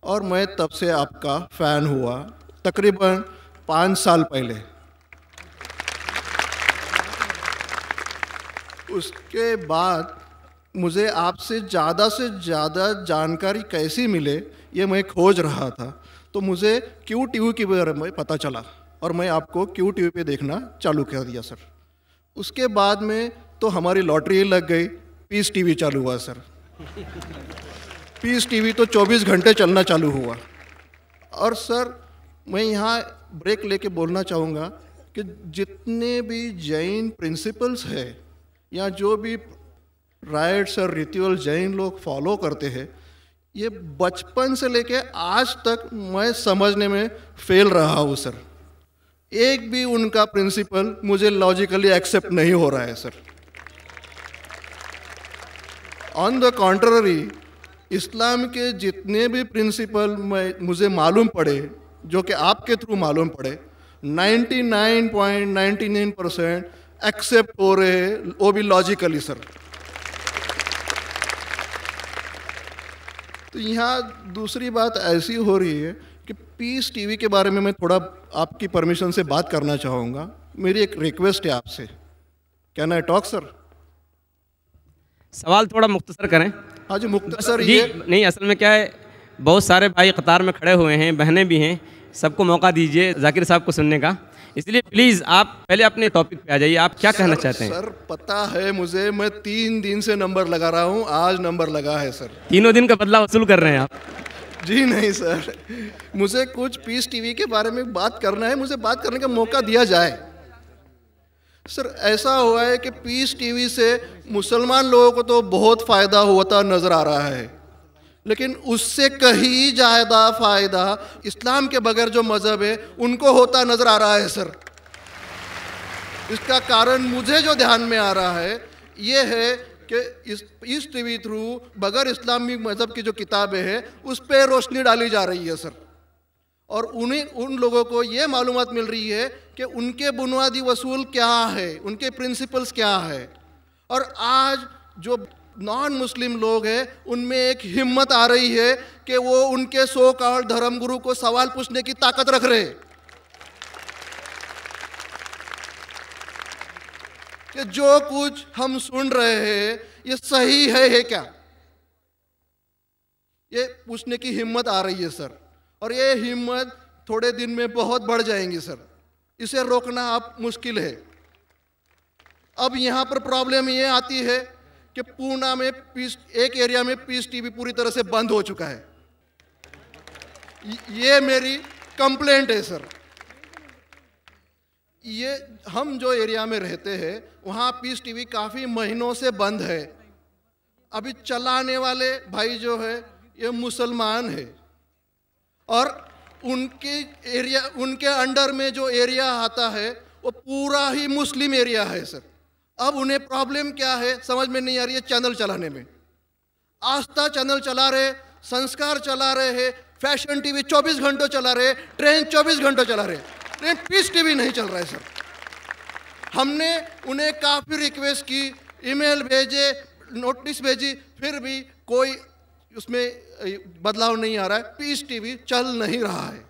और मैं तब से आपका फ़ैन हुआ तकरीबन 5 साल पहले। उसके बाद मुझे आपसे ज़्यादा जानकारी कैसी मिले ये मैं खोज रहा था, तो मुझे QTV के बारे में पता चला और मैं आपको QTV पे देखना चालू कर दिया सर। उसके बाद में तो हमारी लॉटरी लग गई, पीस TV चालू हुआ सर। पीस TV तो 24 घंटे चलना चालू हुआ। और सर मैं यहाँ ब्रेक लेके बोलना चाहूँगा कि जितने भी जैन प्रिंसिपल्स है या जो भी राइट्स और रिचुअल जैन लोग फॉलो करते हैं, ये बचपन से लेके आज तक मैं समझने में फेल रहा हूँ सर। एक भी उनका प्रिंसिपल मुझे लॉजिकली एक्सेप्ट नहीं हो रहा है सर। ऑन द कॉन्ट्ररी, इस्लाम के जितने भी प्रिंसिपल मुझे मालूम पड़े, जो कि आपके थ्रू मालूम पड़े, 99.99% एक्सेप्ट हो रहे हैं, वो भी लॉजिकली सर। तो यहाँ दूसरी बात ऐसी हो रही है कि पीस TV के बारे में मैं थोड़ा आपकी परमिशन से बात करना चाहूँगा। मेरी एक रिक्वेस्ट है आपसे, कैन आई टॉक सर? सवाल थोड़ा मुख्तसर करें। हाँ जी मुख्तसर जी। ये नहीं, असल में क्या है, बहुत सारे भाई कतार में खड़े हुए हैं, बहनें भी हैं, सबको मौका दीजिए जाकिर साहब को सुनने का। इसलिए प्लीज़ आप पहले अपने टॉपिक पे आ जाइए, आप क्या कहना चाहते हैं? सर पता है मुझे, मैं 3 दिन से नंबर लगा रहा हूँ, आज नंबर लगा है सर। 3 दिन का बदला वसूल कर रहे हैं आप? जी नहीं सर, मुझे कुछ पीस TV के बारे में बात करना है, मुझे बात करने का मौका दिया जाए सर ऐसा हुआ है कि पीस टीवी से मुसलमान लोगों को तो बहुत फ़ायदा होता नज़र आ रहा है, लेकिन उससे कहीं ज़्यादा फ़ायदा इस्लाम के बगैर जो मज़हब है उनको होता नज़र आ रहा है सर। इसका कारण मुझे जो ध्यान में आ रहा है ये है कि इस टीवी थ्रू बगैर इस्लामी मज़हब की जो किताबें हैं उस पर रोशनी डाली जा रही है सर, और उन लोगों को ये मालूमात मिल रही है कि उनके बुनियादी वसूल क्या है, उनके प्रिंसिपल्स क्या है। और आज जो नॉन मुस्लिम लोग हैं उनमें एक हिम्मत आ रही है कि वो उनके सो कॉल्ड धर्मगुरु को सवाल पूछने की ताकत रख रहे हैं कि जो कुछ हम सुन रहे हैं ये सही है क्या, ये पूछने की हिम्मत आ रही है सर। और ये हिम्मत थोड़े दिन में बहुत बढ़ जाएंगी सर, इसे रोकना अब मुश्किल है। अब यहाँ पर प्रॉब्लम ये आती है कि पूना में एक एरिया में पीस टीवी पूरी तरह से बंद हो चुका है। ये मेरी कंप्लेंट है सर। ये हम जो एरिया में रहते हैं वहाँ पीस टीवी काफ़ी महीनों से बंद है। अभी चलाने वाले भाई जो है ये मुसलमान है और उनके अंडर में जो एरिया आता है वो पूरा ही मुस्लिम एरिया है सर। अब उन्हें प्रॉब्लम क्या है समझ में नहीं आ रही है। चैनल चलाने में आस्था चैनल चला रहे, संस्कार चला रहे हैं, फैशन टीवी 24 घंटों चला रहे, ट्रेन 24 घंटों चला रहे, लेकिन पीस टीवी नहीं चल रहा है सर। हमने उन्हें काफ़ी रिक्वेस्ट की, ईमेल भेजे, नोटिस भेजी, फिर भी कोई उसमें बदलाव नहीं आ रहा है, पीस टीवी चल नहीं रहा है।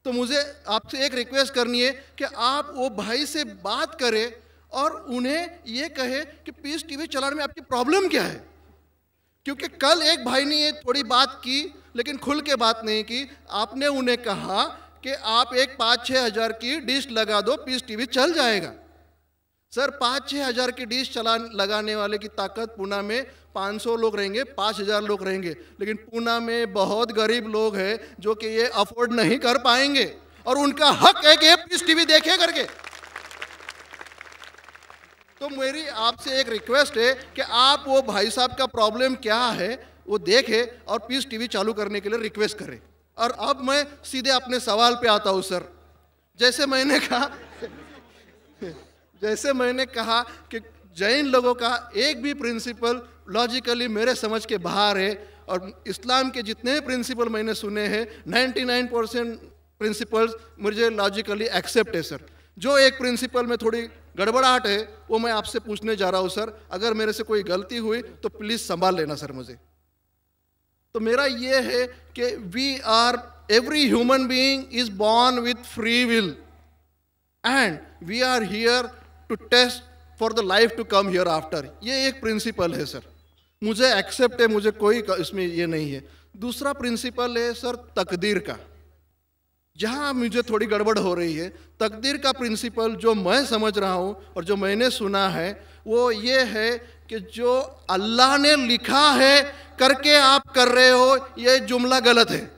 तो मुझे आपसे एक रिक्वेस्ट करनी है कि आप वो भाई से बात करें और उन्हें ये कहे कि पीस टीवी चलाने में आपकी प्रॉब्लम क्या है। क्योंकि कल एक भाई ने ये थोड़ी बात की लेकिन खुल के बात नहीं की। आपने उन्हें कहा कि आप एक 5-6 हज़ार की डिश लगा दो, पीस टीवी चल जाएगा। सर 5-6 हज़ार की डिश लगाने वाले की ताकत पूना में 500 लोग रहेंगे, 5,000 लोग रहेंगे, लेकिन पूना में बहुत गरीब लोग हैं जो कि ये अफोर्ड नहीं कर पाएंगे और उनका हक है कि ये पीस टीवी देखे करके। तो मेरी आपसे एक रिक्वेस्ट है कि आप वो भाई साहब का प्रॉब्लम क्या है वो देखें और पीस टीवी चालू करने के लिए रिक्वेस्ट करें। और अब मैं सीधे अपने सवाल पे आता हूँ सर। जैसे मैंने कहा कि जैन लोगों का एक भी प्रिंसिपल लॉजिकली मेरे समझ के बाहर है और इस्लाम के जितने प्रिंसिपल मैंने सुने हैं 99% प्रिंसिपल्स मुझे लॉजिकली एक्सेप्ट है सर। जो एक प्रिंसिपल में थोड़ी गड़बड़ाहट है वो मैं आपसे पूछने जा रहा हूँ सर। अगर मेरे से कोई गलती हुई तो प्लीज़ संभाल लेना सर मुझे। तो मेरा ये है कि every human being is born with free will and we are here to test for the life to come hereafter. ये एक प्रिंसिपल है सर, मुझे एक्सेप्ट है, मुझे कोई इसमें ये नहीं है। दूसरा प्रिंसिपल है सर तकदीर का, जहाँ मुझे थोड़ी गड़बड़ हो रही है। तकदीर का प्रिंसिपल जो मैं समझ रहा हूँ और जो मैंने सुना है वो ये है कि जो अल्लाह ने लिखा है करके आप कर रहे हो, ये जुमला गलत है।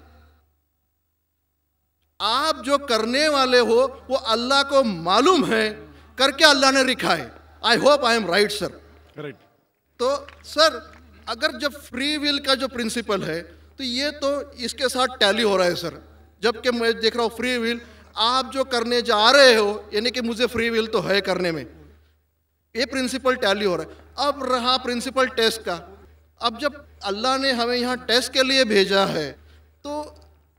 आप जो करने वाले हो वो अल्लाह को मालूम है करके अल्लाह ने लिखा है। I hope I am right sir. Correct. तो सर अगर जब फ्री विल का जो प्रिंसिपल है तो ये तो इसके साथ टैली हो रहा है सर। जबकि मैं देख रहा हूँ फ्री विल आप जो करने जा रहे हो, यानी कि मुझे फ्री विल तो है करने में, ये प्रिंसिपल टैली हो रहा है। अब रहा प्रिंसिपल टेस्ट का। अब जब अल्लाह ने हमें यहाँ टेस्ट के लिए भेजा है तो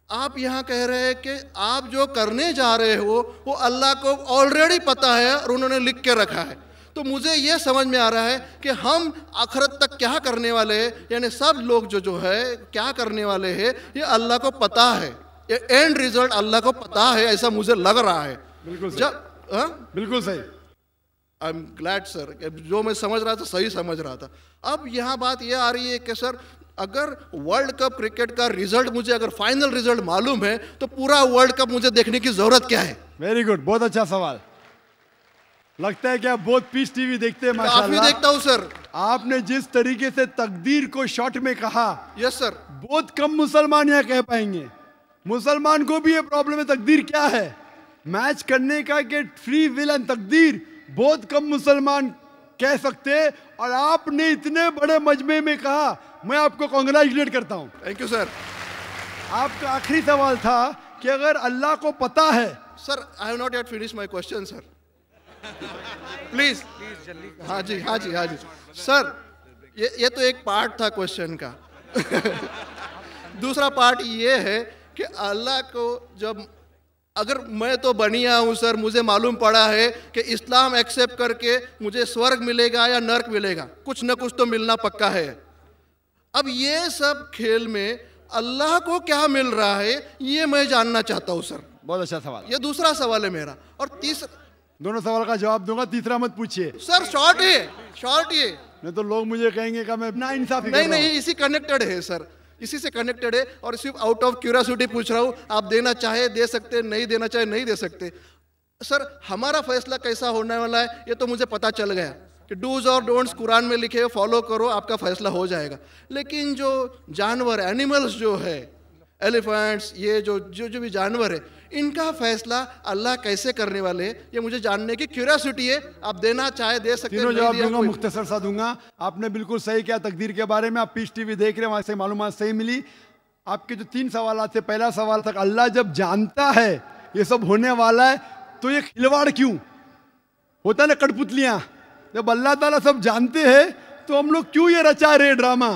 आप यहाँ कह रहे हैं कि आप जो करने जा रहे हो वो अल्लाह को ऑलरेडी पता है और उन्होंने लिख के रखा है। तो मुझे ये समझ में आ रहा है कि हम आखिरत तक क्या करने वाले हैं, यानी सब लोग जो है क्या करने वाले हैं ये अल्लाह को पता है, ये एंड रिजल्ट अल्लाह को पता है, ऐसा मुझे लग रहा है। बिल्कुल सही। जब बिल्कुल सही। आई एम ग्लैड सर, जो मैं समझ रहा था सही समझ रहा था। अब यहाँ बात ये आ रही है कि सर अगर वर्ल्ड कप क्रिकेट का रिजल्ट मुझे अगर फाइनल रिजल्ट मालूम है तो पूरा वर्ल्ड कप मुझे देखने की जरूरत क्या है? वेरी गुड, बहुत अच्छा सवाल। लगता है कि आप बहुत पीस टीवी देखते हैं माशाल्लाह। काफी देखता हूँ सर। आपने जिस तरीके से तकदीर को शॉर्ट में कहा, यस सर, बहुत कम मुसलमान यहाँ कह पाएंगे। मुसलमान को भी ये प्रॉब्लम है तकदीर क्या है, मैच करने का कि फ्री विल एंड तकदीर बहुत कम मुसलमान कह सकते हैं, और आपने इतने बड़े मजमे में कहा, मैं आपको कांग्रेचुलेट करता हूं। Thank you sir. आपका आखिरी सवाल था कि अगर अल्लाह को पता है, sir I have not yet finish my question sir, please हाँ जी हाँ जी हाँ जी सर, ये तो एक पार्ट था क्वेश्चन का। दूसरा पार्ट ये है कि अल्लाह को जब, अगर मैं तो बनिया हूँ सर, मुझे मालूम पड़ा है कि इस्लाम एक्सेप्ट करके मुझे स्वर्ग मिलेगा या नर्क मिलेगा, कुछ न कुछ तो मिलना पक्का है। अब ये सब खेल में अल्लाह को क्या मिल रहा है ये मैं जानना चाहता हूँ सर। बहुत अच्छा सवाल। ये दूसरा सवाल है मेरा। और तीसरा, दोनों सवाल का जवाब दूंगा, तीसरा मत पूछिए सर शॉर्ट है, शॉर्ट ये, नहीं तो लोग मुझे कहेंगे कि मैं ना इंसाफी नहीं नहीं इसी कनेक्टेड है सर, इसी से कनेक्टेड है। और सिर्फ आउट ऑफ क्यूरियोसिटी पूछ रहा हूँ, आप देना चाहे दे सकते, नहीं देना चाहे नहीं दे सकते। सर हमारा फैसला कैसा होने वाला है ये तो मुझे पता चल गया कि डूज और डोंट्स कुरान में लिखे, फॉलो करो, आपका फैसला हो जाएगा। लेकिन जो जानवर, एनिमल्स जो है, एलिफेंट्स, ये जो जो जो भी जानवर है, इनका फैसला अल्लाह कैसे करने वाले हैं ये मुझे जानने की क्यूरियोसिटी है। आप देना चाहे दे सकते हैं, तीनों नहीं जवाब दिया दूंगा, कोई- मुख्तसर सा दूंगा। आपने बिल्कुल सही किया तकदीर के बारे में, आप पीस टीवी देख रहे हैं, वहां से मालूमात सही मिली। आपके जो 3 सवाल थे, पहला सवाल था अल्लाह जब जानता है ये सब होने वाला है तो ये खिलवाड़ क्यों होता है ना, कठपुतलियां, जब अल्लाह ताला सब जानते हैं तो हम लोग क्यों ये रचा रहे ड्रामा,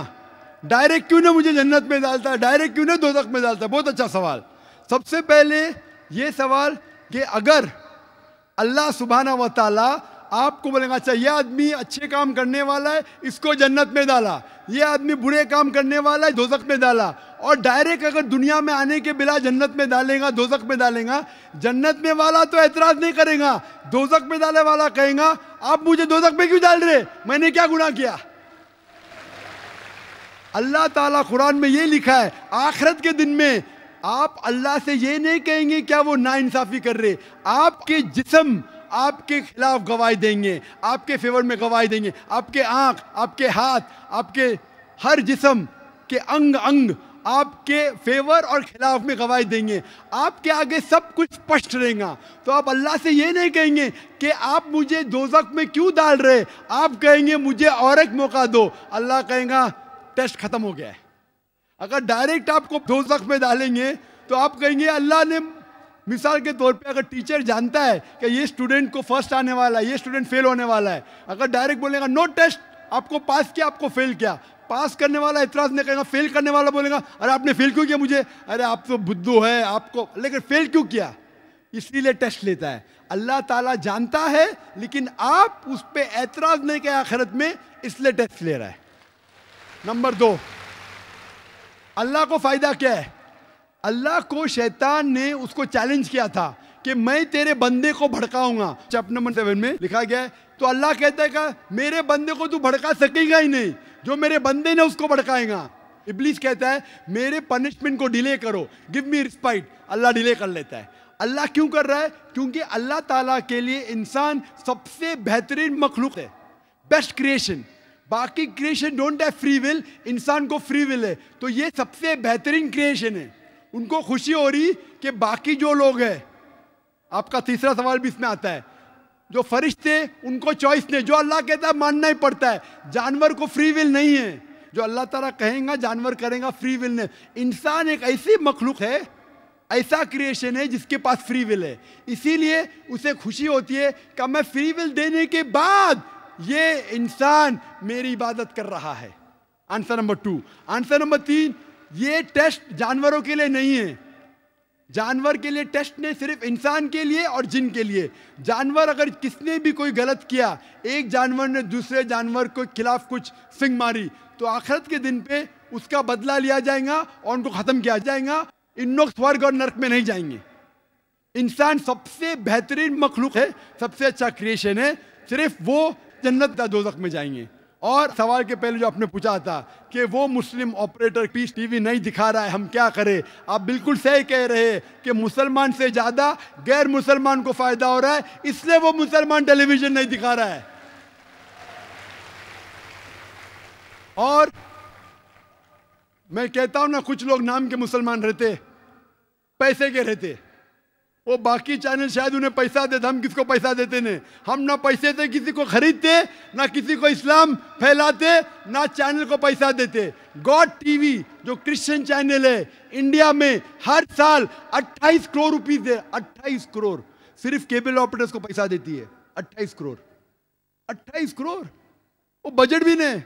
डायरेक्ट क्यों ना मुझे जन्नत में डालता है, डायरेक्ट क्यों ना दोज़ख में डालता है। बहुत अच्छा सवाल। सबसे पहले ये सवाल कि अगर अल्लाह सुब्हाना व तआला आपको बोलेगा अच्छा ये आदमी अच्छे काम करने वाला है, इसको जन्नत में डाला, ये आदमी बुरे काम करने वाला है, दोज़ख में डाला, और डायरेक्ट अगर दुनिया में आने के बिला जन्नत में डालेगा, दोज़ख में डालेगा, जन्नत में वाला तो एतराज नहीं करेगा, दोज़ख में डाले वाला कहेगा आप मुझे दोज़ख में क्यों डाल रहे, मैंने क्या गुनाह किया। अल्लाह ताला कुरान में ये लिखा है, आखिरत के दिन में आप अल्लाह से ये नहीं कहेंगे क्या वो नाइंसाफी कर रहे, आपके जिस्म आपके खिलाफ गवाही देंगे, आपके फेवर में गवाही देंगे, आपके आंख, आपके हाथ, आपके हर जिस्म के अंग अंग आपके फेवर और खिलाफ में गवाही देंगे, आपके आगे सब कुछ स्पष्ट रहेगा। तो आप अल्लाह से ये नहीं कहेंगे कि आप मुझे दोज़ख में क्यों डाल रहे, आप कहेंगे मुझे और एक मौका दो। अल्लाह कहेगा टेस्ट खत्म हो गया है। अगर डायरेक्ट आपको दोज़ख में डालेंगे तो आप कहेंगे अल्लाह ने, मिसाल के तौर पे अगर टीचर जानता है कि ये स्टूडेंट को फर्स्ट आने वाला है, ये स्टूडेंट फेल होने वाला है, अगर डायरेक्ट बोलेगा नो टेस्ट, आपको पास किया, आपको फेल किया, पास करने वाला एतराज नहीं करेगा, फेल करने वाला बोलेगा अरे आपने फेल क्यों किया मुझे, अरे आप तो बुद्धू है आपको, लेकिन फेल क्यों किया, इसीलिए टेस्ट लेता है। अल्लाह ताला जानता है लेकिन आप उस पर एतराज नहीं किया आखिरत में, इसलिए टेस्ट ले रहा है। नंबर 2, अल्लाह को फायदा क्या है। अल्लाह को शैतान ने उसको चैलेंज किया था कि मैं तेरे बंदे को भड़काऊंगा, चैप्टर नंबर 7 में लिखा गया है। तो अल्लाह कहता है कि मेरे बंदे को तू भड़का सकेगा ही नहीं, जो मेरे बंदे ने उसको भड़काएगा। इब्लीस कहता है मेरे पनिशमेंट को डिले करो, गिव मी रिस्पाइट, अल्लाह डिले कर लेता है। अल्लाह क्यों कर रहा है, क्योंकि अल्लाह ताला के लिए इंसान सबसे बेहतरीन मखलूक है, बेस्ट क्रिएशन। बाकी creation don't have free will, इंसान को फ्री विल है, तो ये सबसे बेहतरीन क्रिएशन है। उनको खुशी हो रही कि बाकी जो लोग हैं, आपका तीसरा सवाल भी इसमें आता है, जो फरिश्ते उनको चॉइस नहीं, जो अल्लाह कहता है मानना ही पड़ता है। जानवर को फ्री विल नहीं है, जो अल्लाह ताला कहेगा जानवर करेगा, फ्री विल नहीं। इंसान एक ऐसी मखलूक है, ऐसा क्रिएशन है जिसके पास फ्री विल है, इसीलिए उसे खुशी होती है कि मैं फ्री विल देने के बाद ये इंसान मेरी इबादत कर रहा है। Answer number 2। आंसर नंबर 3, ये टेस्ट जानवरों के लिए नहीं है, जानवर के लिए टेस्ट नहीं, सिर्फ इंसान के लिए और जिन के लिए। जानवर अगर किसने भी कोई गलत किया, एक जानवर ने दूसरे जानवर के खिलाफ कुछ सिंग मारी, तो आखिरत के दिन पे उसका बदला लिया जाएगा और उनको खत्म किया जाएगा। इन लोग स्वर्ग और नरक में नहीं जाएंगे। इंसान सबसे बेहतरीन मखलूक है, सबसे अच्छा क्रिएशन है, सिर्फ वो जन्नत या दोज़ख में जाएंगे। और सवाल के पहले जो आपने पूछा था कि वो मुस्लिम ऑपरेटर पीस टीवी नहीं दिखा रहा है, हम क्या करें, आप बिल्कुल सही कह रहे हैं कि मुसलमान से ज़्यादा गैर मुसलमान को फ़ायदा हो रहा है, इसलिए वो मुसलमान टेलीविज़न नहीं दिखा रहा है। और मैं कहता हूं ना, कुछ लोग नाम के मुसलमान रहते, पैसे के रहते, वो बाकी चैनल शायद उन्हें पैसा देते, हम किसको पैसा देते नहीं। हम ना पैसे से किसी को खरीदते, ना किसी को इस्लाम फैलाते, ना चैनल को पैसा देते। गॉड टीवी जो क्रिश्चियन चैनल है इंडिया में हर साल 28 करोड़ रुपीस है, 28 करोड़ सिर्फ केबल ऑपरेटर्स को पैसा देती है। 28 करोड़, 28 करोड़ वो बजट भी नहीं,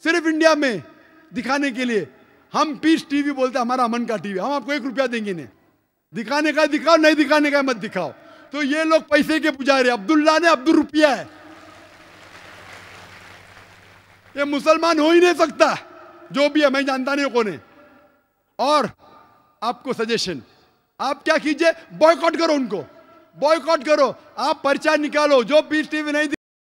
सिर्फ इंडिया में दिखाने के लिए। हम पीस टीवी बोलते हमारा अमन का टीवी, हम आपको 1 रुपया देंगे नहीं, दिखाने का दिखाओ, नहीं दिखाने का मत दिखाओ। तो ये लोग पैसे के पुजारी, अब्दुल्ला ने अब्दुल रुपया है, ये मुसलमान हो ही नहीं सकता। जो भी है मैं जानता नहीं कौन है। और आपको सजेशन, आप क्या कीजिए, बॉयकॉट करो उनको, बॉयकॉट करो, आप पर्चा निकालो। जो पीस टीवी नहीं